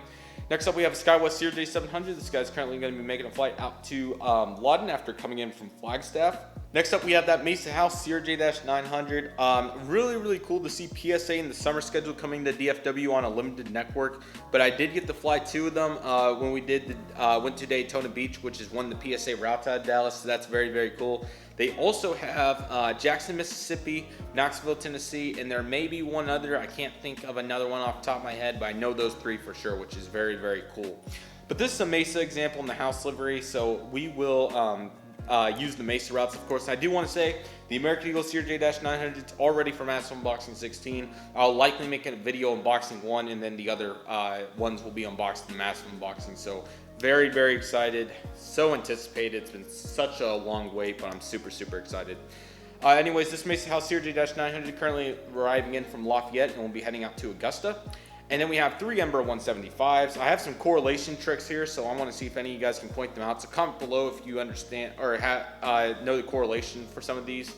A: Next up, we have a SkyWest CRJ 700. This guy's currently going to be making a flight out to Lawton after coming in from Flagstaff. Next up, we have that Mesa House CRJ-900. Really, really cool to see PSA in the summer schedule coming to DFW on a limited network. But I did get to fly two of them when we went to Daytona Beach, which is one of the PSA routes out of Dallas. So that's very, very cool. They also have Jackson, Mississippi, Knoxville, Tennessee, and there may be one other. I can't think of another one off the top of my head, but I know those three for sure, which is very, very cool. But this is a Mesa example in the house livery, so we will use the Mesa routes, of course. And I do want to say the American Eagle CRJ-900 is already for Massive Unboxing 16. I'll likely make a video unboxing one, and then the other ones will be unboxed in Massive Unboxing. So very, very excited. So anticipated. It's been such a long wait, but I'm super, super excited. Anyways, this Mesa House CRJ-900 currently arriving in from Lafayette, and we'll be heading out to Augusta. And then we have three Embraer 175s. I have some correlation tricks here, so I want to see if any of you guys can point them out. So comment below if you understand or know the correlation for some of these.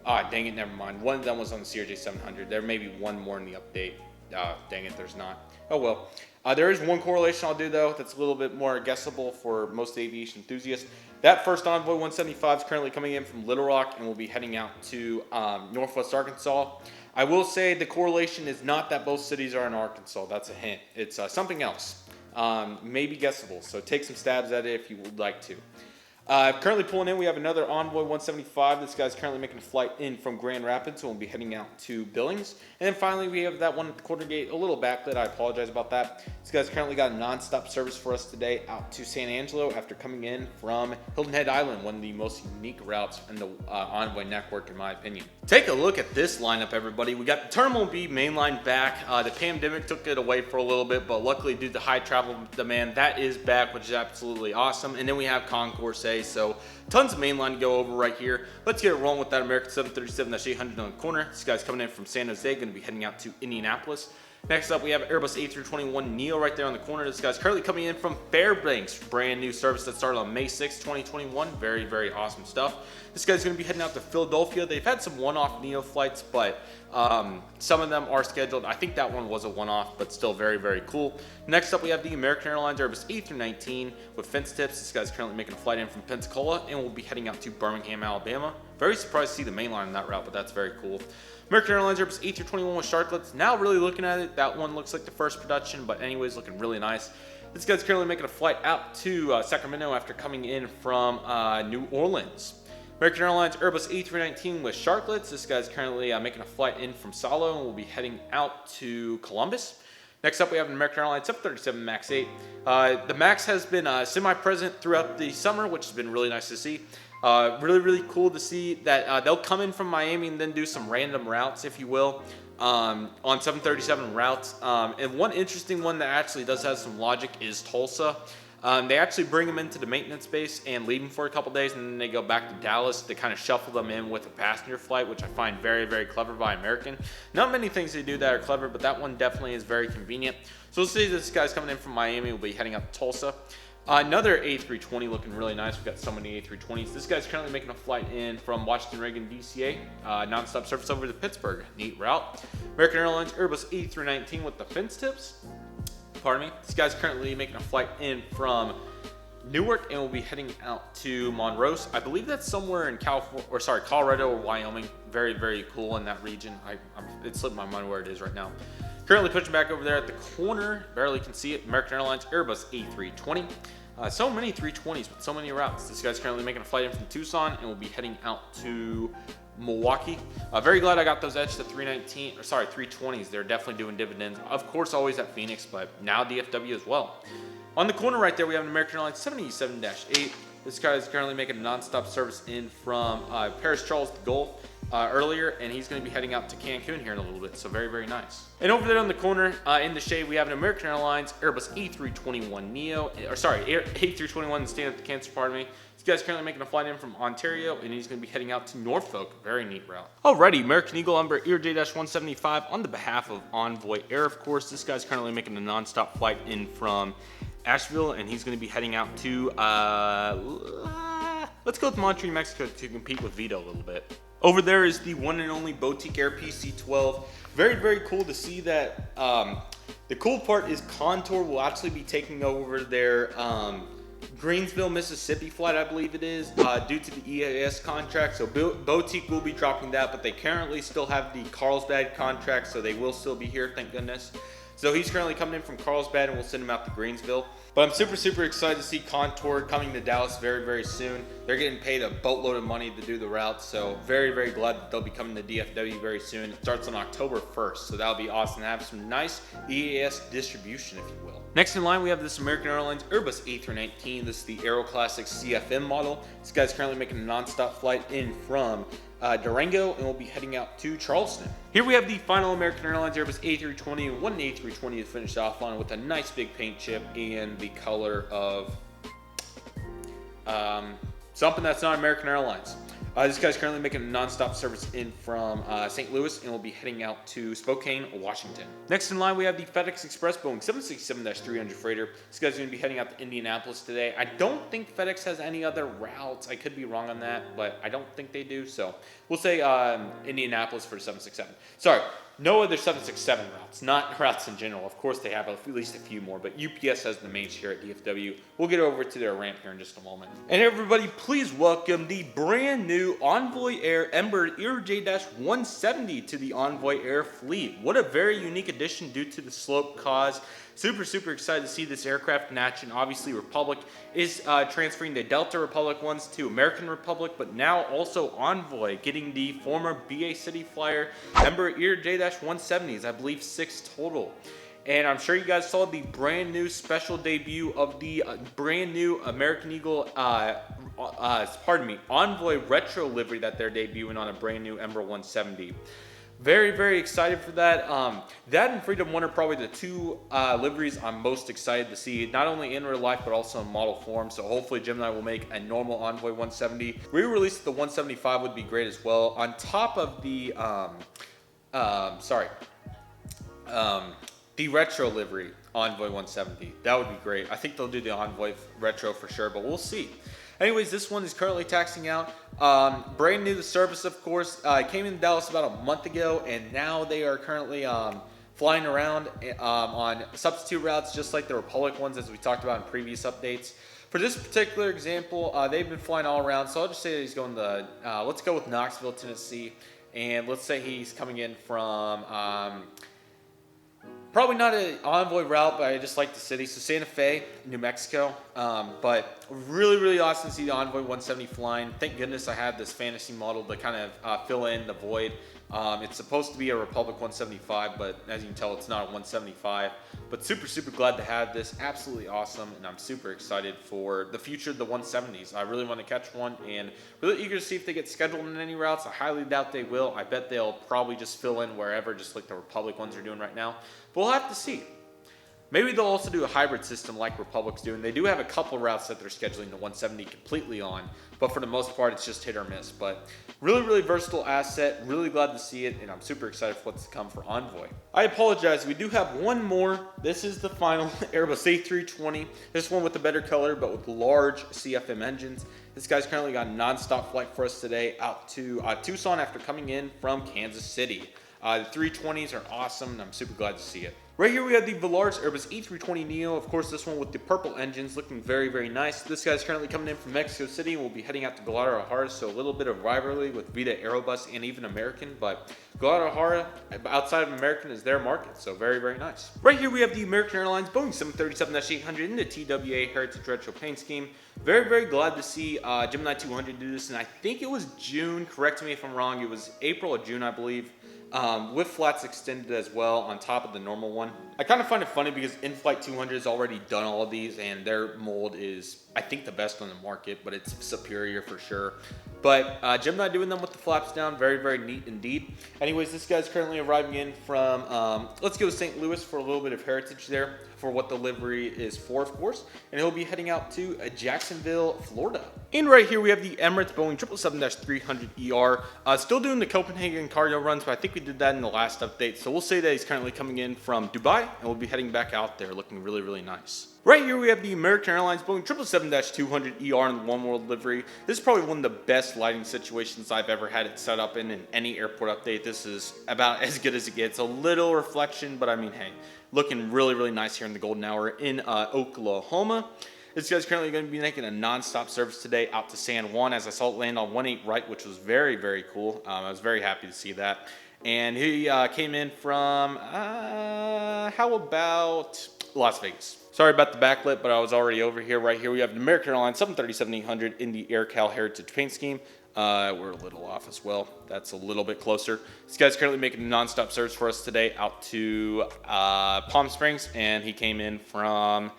A: Dang it, never mind. One of them was on the CRJ 700. There may be one more in the update. Dang it, there's not. Oh well. There is one correlation I'll do though that's a little bit more guessable for most aviation enthusiasts. That first Envoy 175 is currently coming in from Little Rock, and we'll be heading out to Northwest Arkansas. I will say the correlation is not that both cities are in Arkansas. That's a hint. It's something else. Maybe guessable. So take some stabs at it if you would like to. Currently pulling in, we have another Envoy 175. This guy's currently making a flight in from Grand Rapids, so we'll be heading out to Billings. And then finally, we have that one at the quarter gate, a little backlit. I apologize about that. This guy's currently got a non-stop service for us today out to San Angelo after coming in from Hilton Head Island, one of the most unique routes in the Envoy network, in my opinion. Take a look at this lineup, everybody. We got the Terminal B mainline back. The pandemic took it away for a little bit, but luckily due to high travel demand, that is back, which is absolutely awesome. And then we have Concourse C. So tons of mainline to go over right here. Let's get it rolling with that American 737-800 on the corner. This guy's coming in from San Jose, going to be heading out to Indianapolis. Next up, we have Airbus A321 Neo right there on the corner. This guy's currently coming in from Fairbanks. Brand new service that started on May 6, 2021. Very, very awesome stuff. This guy's going to be heading out to Philadelphia. They've had some one-off Neo flights, but some of them are scheduled. I think that one was a one-off, but still very, very cool. Next up, we have the American Airlines Airbus A319 with fence tips. This guy's currently making a flight in from Pensacola, and we'll be heading out to Birmingham, Alabama. Very surprised to see the main line on that route, but that's very cool. American Airlines Airbus A321 with Sharklets. Now really looking at it, that one looks like the first production, but anyways, looking really nice. This guy's currently making a flight out to Sacramento after coming in from New Orleans. American Airlines Airbus A319 with Sharklets. This guy's currently making a flight in from Salo, and we'll be heading out to Columbus. Next up, we have an American Airlines 737 MAX 8. The MAX has been semi-present throughout the summer, which has been really nice to see. Really, really cool to see that they'll come in from Miami and then do some random routes, if you will, on 737 routes. And one interesting one that actually does have some logic is Tulsa. They actually bring them into the maintenance base and leave them for a couple days, and then they go back to Dallas to kind of shuffle them in with a passenger flight, which I find very, very clever by American. Not many things they do that are clever, but that one definitely is very convenient. So let's see, this guy's coming in from Miami. We'll be heading up to Tulsa. Another A320 looking really nice. We've got so many A320s. This guy's currently making a flight in from Washington Reagan DCA, nonstop service over to Pittsburgh. Neat route. American Airlines Airbus A319 with the fence tips. Pardon me. This guy's currently making a flight in from Newark and will be heading out to Monroe. I believe that's somewhere in Colorado or Wyoming. Very, very cool in that region. It slipped my mind where it is right now. Currently pushing back over there at the corner. Barely can see it. American Airlines Airbus A320. So many 320s with so many routes. This guy's currently making a flight in from Tucson and will be heading out to Milwaukee. Very glad I got those edged to 320s. They're definitely doing dividends. Of course, always at Phoenix, but now DFW as well. On the corner right there, we have an American Airlines 77-8. This guy is currently making a nonstop service in from Paris Charles to Gulf earlier, and he's going to be heading out to Cancun here in a little bit, so very, very nice. And over there on the corner, in the shade, we have an American Airlines Airbus A321 Neo, A321 stand up to cancer, pardon me. This guy's currently making a flight in from Ontario, and he's going to be heading out to Norfolk. Very neat route. Alrighty, American Eagle Embraer J-175 on the behalf of Envoy Air, of course. This guy's currently making a nonstop flight in from Asheville, and he's going to be heading out to, let's go with Monterrey, Mexico to compete with Vito a little bit. Over there is the one and only Boutique Air PC-12. Very, very cool to see that. The cool part is Contour will actually be taking over their Greensville, Mississippi flight, I believe it is, due to the EAS contract. So Boutique will be dropping that, but they currently still have the Carlsbad contract, so they will still be here, thank goodness. So he's currently coming in from Carlsbad, and we'll send him out to Greensville. But I'm super, super excited to see Contour coming to Dallas very, very soon. They're getting paid a boatload of money to do the route, so very, very glad that they'll be coming to DFW very soon. It starts on October 1st, so that'll be awesome to have some nice EAS distribution, if you will. Next in line, we have this American Airlines Airbus A319. This is the Aero Classic CFM model. This guy's currently making a nonstop flight in from Durango, and we'll be heading out to Charleston. Here we have the final American Airlines Airbus A320, and one A320 to finish off on with a nice big paint chip and the color of something that's not American Airlines. This guy's currently making a nonstop service in from St. Louis, and will be heading out to Spokane, Washington. Next in line, we have the FedEx Express Boeing 767-300 freighter. This guy's going to be heading out to Indianapolis today. I don't think FedEx has any other routes. I could be wrong on that, but I don't think they do. So we'll say Indianapolis for 767. Sorry. No other 767 routes, not routes in general. Of course, they have at least a few more, but UPS has the main here at DFW. We'll get over to their ramp here in just a moment. And everybody, please welcome the brand new Envoy Air Embraer J-170 to the Envoy Air fleet. What a very unique addition due to the slope cause. Super, super excited to see this aircraft in action. Obviously, Republic is transferring the Delta Republic ones to American Republic, but now also Envoy getting the former BA City Flyer Embraer J-170s, I believe 6 total. And I'm sure you guys saw the brand new special debut of the brand new American Eagle, Envoy retro livery that they're debuting on a brand new Embraer 170. Very, very excited for that. That and Freedom 1 are probably the two liveries I'm most excited to see, not only in real life, but also in model form. So hopefully Gemini will make a normal Envoy 170. Re-release the 175 would be great as well. On top of the, the retro livery Envoy 170. That would be great. I think they'll do the Envoy retro for sure, but we'll see. Anyways, this one is currently taxiing out. Brand new to service, of course. Came in Dallas about a month ago, and now they are currently flying around on substitute routes, just like the Republic ones, as we talked about in previous updates. For this particular example, they've been flying all around, so I'll just say that he's going to, let's go with Knoxville, Tennessee, and let's say he's coming in from, probably not an Envoy route, but I just like the city. So Santa Fe, New Mexico. But really, really awesome to see the Envoy 170 flying. Thank goodness I have this fantasy model to kind of fill in the void. It's supposed to be a Republic 175, but as you can tell, it's not a 175. But super, super glad to have this. Absolutely awesome, and I'm super excited for the future of the 170s. I really want to catch one, and really eager to see if they get scheduled in any routes. I highly doubt they will. I bet they'll probably just fill in wherever, just like the Republic ones are doing right now. But we'll have to see. Maybe they'll also do a hybrid system like Republic's doing. They do have a couple routes that they're scheduling the 170 completely on, but for the most part, it's just hit or miss. But really, really versatile asset. Really glad to see it, and I'm super excited for what's to come for Envoy. I apologize. We do have one more. This is the final Airbus A320. This one with a better color, but with large CFM engines. This guy's currently got a non-stop flight for us today out to Tucson after coming in from Kansas City. The 320s are awesome, and I'm super glad to see it. Right here we have the Velarz Airbus A320neo. Of course, this one with the purple engines looking very, very nice. This guy's currently coming in from Mexico City and will be heading out to Guadalajara, so a little bit of rivalry with Vida Aerobus and even American, but Guadalajara, outside of American, is their market, so very, very nice. Right here we have the American Airlines Boeing 737-800 in the TWA Heritage Retro paint scheme. Very, very glad to see Gemini 200 do this, and I think it was June. Correct me if I'm wrong. It was April or June, I believe. With flats extended as well on top of the normal one. I kind of find it funny because In-Flight 200 has already done all of these, and their mold is, I think, the best on the market, but it's superior for sure. But Gemini doing them with the flaps down, very, very neat indeed. Anyways, this guy's currently arriving in from, let's go to St. Louis for a little bit of heritage there for what the livery is for, of course. And he'll be heading out to Jacksonville, Florida. And right here we have the Emirates Boeing 777-300ER. Still doing the Copenhagen cargo runs, but I think we did that in the last update. So we'll say that he's currently coming in from Dubai, and we'll be heading back out there looking really, really nice. Right here we have the American Airlines Boeing 777-200ER in the One World livery. This is probably one of the best lighting situations I've ever had it set up in any airport update. This is about as good as it gets. A little reflection, but I mean, hey, looking really, really nice here in the golden hour in Oklahoma. This guy's currently going to be making a non-stop service today out to San Juan, as I saw it land on 18 right, which was very, very cool. I was very happy to see that. And he came in from, how about Las Vegas? Sorry about the backlit, but I was already over here. Right here we have the American Airlines 737-800 in the AirCal Heritage paint scheme. We're a little off as well. That's a little bit closer. This guy's currently making a non-stop service for us today out to Palm Springs, and he came in from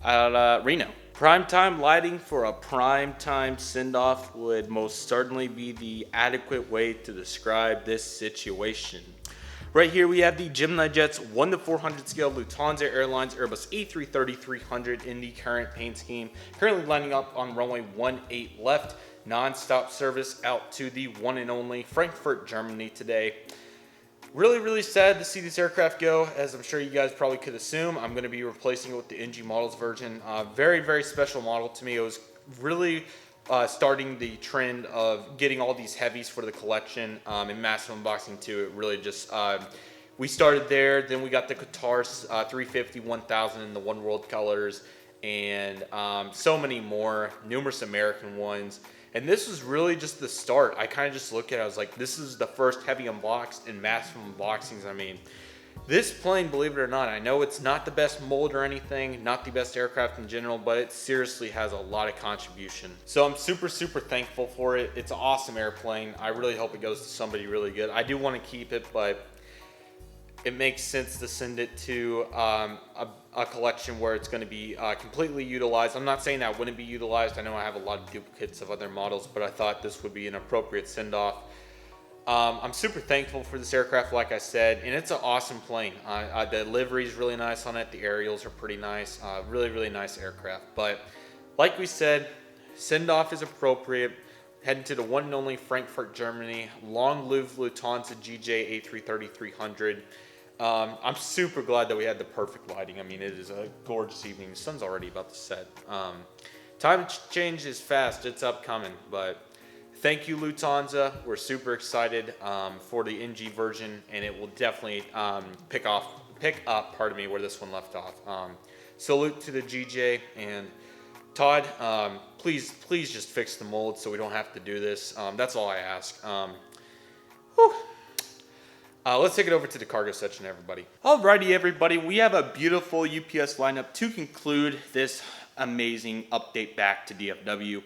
A: Reno. Primetime lighting for a primetime send-off would most certainly be the adequate way to describe this situation. Right here we have the Gemini Jets 1-400 scale Lufthansa Airlines Airbus A330-300 in the current paint scheme. Currently lining up on runway 18 left. Non-stop service out to the one and only Frankfurt, Germany today. Really, really sad to see this aircraft go, as I'm sure you guys probably could assume. I'm going to be replacing it with the NG Models version. Very, very special model to me. It was really starting the trend of getting all these heavies for the collection in massive unboxing too. It really just, we started there, then we got the Qatar 350, 1000 in the One World colors, and so many more, numerous American ones. And this was really just the start. I kind of just looked at it, I was like, this is the first heavy unboxed and massive unboxings. I mean, this plane, believe it or not, I know it's not the best mold or anything, not the best aircraft in general, but it seriously has a lot of contribution. So I'm super, super thankful for it. It's an awesome airplane. I really hope it goes to somebody really good. I do want to keep it, but it makes sense to send it to a collection where it's going to be completely utilized. I'm not saying that wouldn't be utilized. I know I have a lot of duplicates of other models, but I thought this would be an appropriate send-off. I'm super thankful for this aircraft, like I said, and it's an awesome plane. The livery is really nice on it. The aerials are pretty nice. Really, really nice aircraft. But like we said, send-off is appropriate. Heading to the one and only Frankfurt, Germany. Long live Lufthansa GJ A330-300. I'm super glad that we had the perfect lighting. I mean, it is a gorgeous evening. The sun's already about to set. Time change is fast. It's upcoming, but thank you, Lufthansa. We're super excited for the NG version, and it will definitely pick up, where this one left off. Salute to the GJ, and Todd, please just fix the mold so we don't have to do this. That's all I ask. Let's take it over to the cargo section, everybody. Alrighty, everybody, we have a beautiful UPS lineup to conclude this amazing update back to DFW.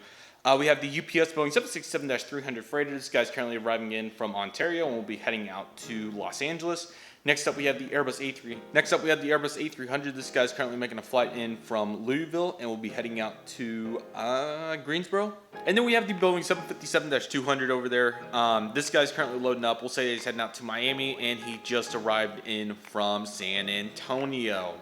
A: We have the UPS Boeing 767-300 freighter. This guy's currently arriving in from Ontario and will be heading out to Los Angeles. Next up, we have the Airbus A3. Next up, we have the Airbus A300. This guy's currently making a flight in from Louisville and will be heading out to Greensboro. And then we have the Boeing 757-200 over there. This guy's currently loading up. We'll say he's heading out to Miami, and he just arrived in from San Antonio.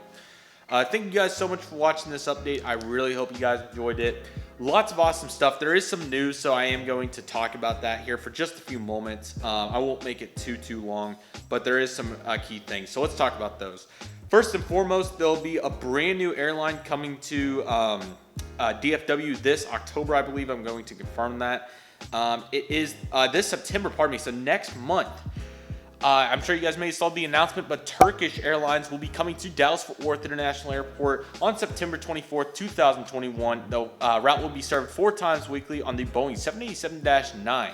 A: Thank you guys so much for watching this update. I really hope you guys enjoyed it. Lots of awesome stuff. There is some news, so I am going to talk about that here for just a few moments. I won't make it too long, but there is some key things. So let's talk about those. First and foremost, there'll be a brand new airline coming to DFW this October, I believe. I'm going to confirm that. It is this September, pardon me, so next month. I'm sure you guys may have saw the announcement, but Turkish Airlines will be coming to Dallas-Fort Worth International Airport on September 24th, 2021. The route will be served 4 times weekly on the Boeing 787-9.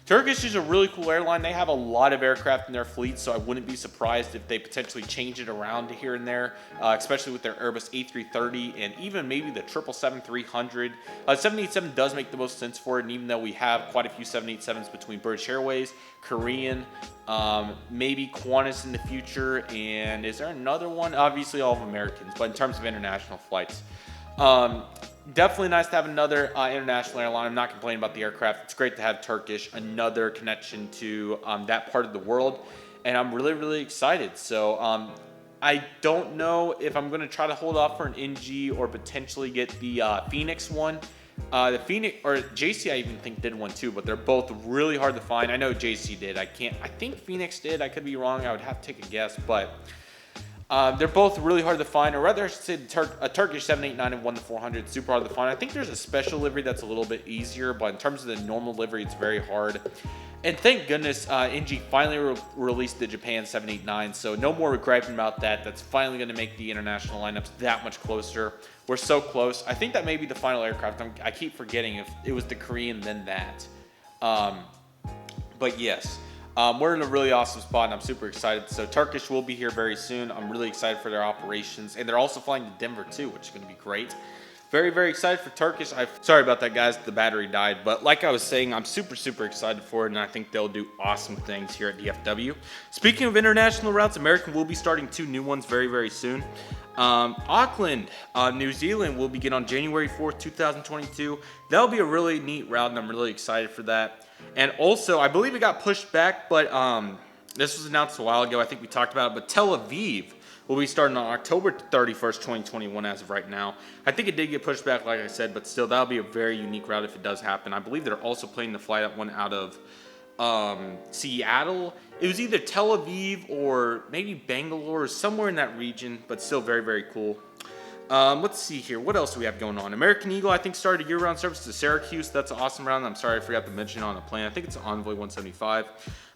A: Turkish is a really cool airline. They have a lot of aircraft in their fleet, so I wouldn't be surprised if they potentially change it around here and there, especially with their Airbus A330 and even maybe the 777-300. 787 does make the most sense for it, and even though we have quite a few 787s between British Airways, Korean, maybe Qantas in the future, and is there another one? Obviously all of Americans, but in terms of international flights. Definitely nice to have another international airline. I'm not complaining about the aircraft. It's great to have Turkish, another connection to that part of the world, and I'm really excited. So I don't know if I'm going to try to hold off for an NG or potentially get the Phoenix one. The Phoenix or JC, I even think did one too, but they're both really hard to find. I know JC did. I think Phoenix did. I could be wrong. I would have to take a guess, but they're both really hard to find, or rather I should say a Turkish 789 and 1-400 super hard to find. I think there's a special livery that's a little bit easier, but in terms of the normal livery, it's very hard. And thank goodness NG finally released the Japan 789, so no more griping about that. That's finally going to make the international lineups that much closer. We're so close. I think that may be the final aircraft. I keep forgetting if it was the Korean, then that. But yes. We're in a really awesome spot, and I'm super excited. So Turkish will be here very soon. I'm really excited for their operations, and they're also flying to Denver too, which is going to be great. Very excited for Turkish. Sorry about that, guys. The battery died, but like I was saying, I'm super excited for it, and I think they'll do awesome things here at DFW. Speaking of international routes, American will be starting 2 new ones very soon. Auckland, New Zealand will begin on January 4th, 2022. That'll be a really neat route, and I'm really excited for that. And also, I believe it got pushed back, but this was announced a while ago. I think we talked about it, but Tel Aviv will be starting on October 31st, 2021 as of right now. I think it did get pushed back, like I said, but still, that'll be a very unique route if it does happen. I believe they're also planning to fly that one out of Seattle. It was either Tel Aviv or maybe Bangalore or somewhere in that region, but still very cool. Let's see here. What else do we have going on? American Eagle, I think, started a year-round service to Syracuse. That's an awesome round. I'm sorry I forgot to mention it on the plan. I think it's Envoy 175.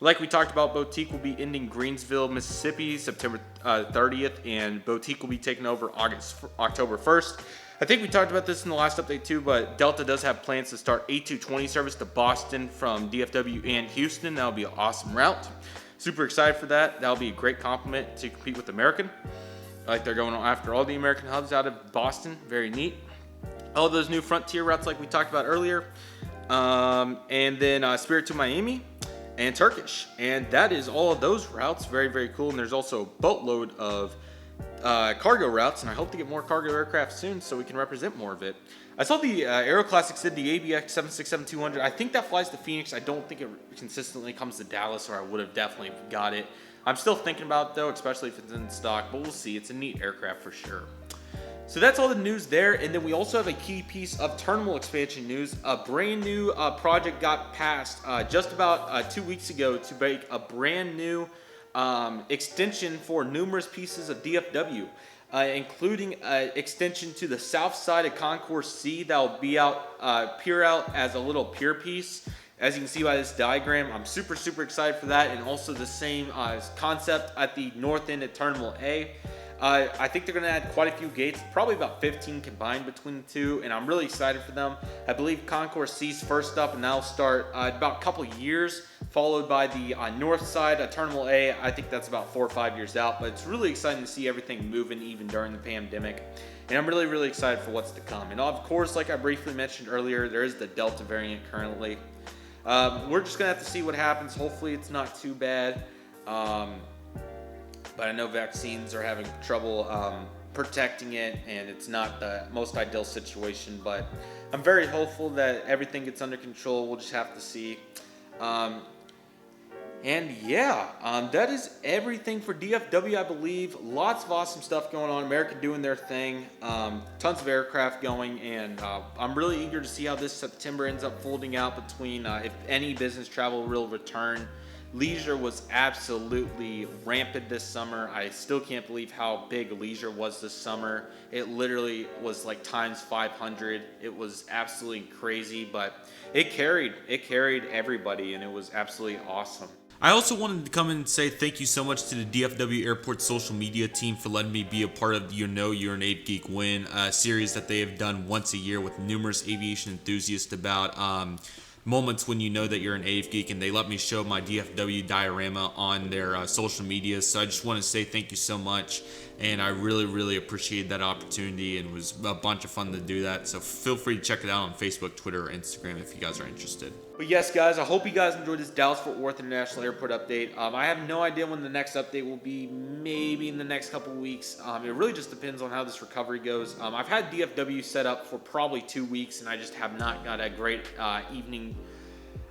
A: Like we talked about, Boutique will be ending Greensville, Mississippi, September 30th, and Boutique will be taking over October 1st. I think we talked about this in the last update too, but Delta does have plans to start A220 service to Boston from DFW and Houston. That'll be an awesome route. Super excited for that. That'll be a great compliment to compete with American. Like they're going after all the American hubs out of Boston. Very neat. All those new Frontier routes like we talked about earlier. And then Spirit to Miami and Turkish. And that is all of those routes. Very cool. And there's also a boatload of cargo routes. And I hope to get more cargo aircraft soon so we can represent more of it. I saw the Aero Classics did the ABX 767-200. I think that flies to Phoenix. I don't think it consistently comes to Dallas, or I would have definitely got it. I'm still thinking about it though, especially if it's in stock, but we'll see. It's a neat aircraft for sure. So that's all the news there, and then we also have a key piece of terminal expansion news. A brand new project got passed just about 2 weeks ago to make a brand new extension for numerous pieces of DFW, including extension to the south side of Concourse C that will be peer out as a little pier piece. As you can see by this diagram, I'm super excited for that, and also the same concept at the north end at Terminal A. I think they're going to add quite a few gates, probably about 15 combined between the two, and I'm really excited for them. I believe Concourse C's first up, and that'll start about a couple years, followed by the north side at Terminal A. I think that's about 4 or 5 years out, but it's really exciting to see everything moving even during the pandemic. And I'm really excited for what's to come. And of course, like I briefly mentioned earlier, there is the Delta variant currently. We're just going to have to see what happens. Hopefully it's not too bad. But I know vaccines are having trouble protecting it, and it's not the most ideal situation. But I'm very hopeful that everything gets under control. We'll just have to see. And yeah, that is everything for DFW, I believe. Lots of awesome stuff going on. America doing their thing. Tons of aircraft going, and I'm really eager to see how this September ends up folding out between if any business travel will return. Leisure was absolutely rampant this summer. I still can't believe how big leisure was this summer. It literally was like times 500. It was absolutely crazy, but it carried everybody, and it was absolutely awesome. I also wanted to come and say thank you so much to the DFW Airport social media team for letting me be a part of the You're an Ape Geek Win series that they have done once a year with numerous aviation enthusiasts about moments when you know that you're an AF geek, and they let me show my DFW diorama on their social media. So I just want to say thank you so much, and I really appreciate that opportunity, and it was a bunch of fun to do that. So feel free to check it out on Facebook, Twitter, or Instagram if you guys are interested. But yes, guys, I hope you guys enjoyed this Dallas-Fort Worth International Airport update. I have no idea when the next update will be, maybe in the next couple weeks. It really just depends on how this recovery goes. I've had DFW set up for probably 2 weeks, and I just have not got a great evening.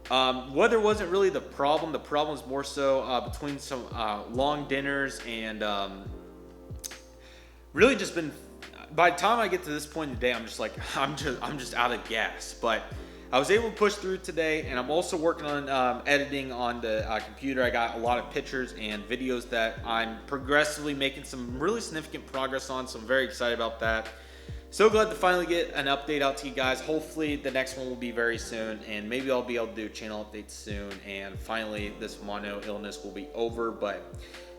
A: Weather wasn't really the problem. The problem was more so between some long dinners and really just been. By the time I get to this point in the day, I'm just like I'm just out of gas. But I was able to push through today, and I'm also working on editing on the computer. I got a lot of pictures and videos that I'm progressively making some really significant progress on, so I'm very excited about that. So glad to finally get an update out to you guys. Hopefully the next one will be very soon, and maybe I'll be able to do channel updates soon, and finally this mono illness will be over. But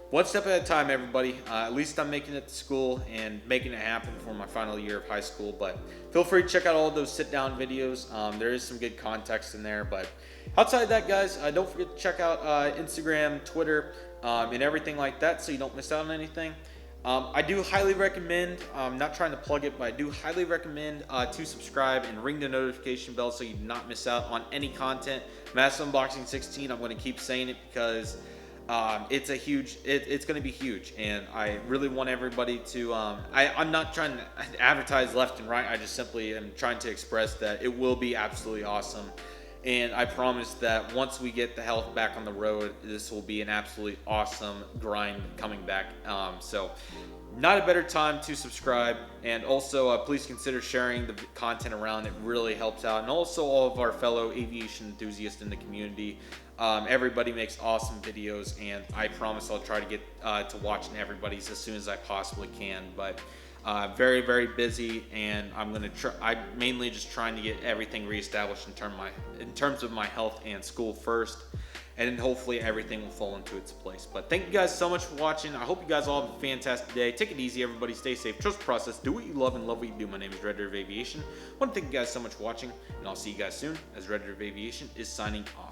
A: one step at a time, everybody. At least I'm making it to school and making it happen for my final year of high school. But feel free to check out all of those sit-down videos. There is some good context in there. But outside of that, guys, don't forget to check out Instagram, Twitter, and everything like that so you don't miss out on anything. I do highly recommend, I'm not trying to plug it, but I do highly recommend to subscribe and ring the notification bell so you do not miss out on any content. Mass Unboxing 16, I'm going to keep saying it because it's going to be huge, and I really want everybody to, I'm not trying to advertise left and right. I just simply am trying to express that it will be absolutely awesome. And I promise that once we get the health back on the road, this will be an absolutely awesome grind coming back. So not a better time to subscribe. And also please consider sharing the content around. It really helps out. And also all of our fellow aviation enthusiasts in the community. Everybody makes awesome videos, and I promise I'll try to get to watching everybody's as soon as I possibly can. But very busy, and I'm mainly just trying to get everything reestablished in terms of my health and school first, and then hopefully everything will fall into its place. But thank you guys so much for watching. I hope you guys all have a fantastic day. Take it easy, everybody. Stay safe. Trust the process. Do what you love and love what you do. My name is Redriveraviation. I want to thank you guys so much for watching, and I'll see you guys soon as Redriveraviation is signing off.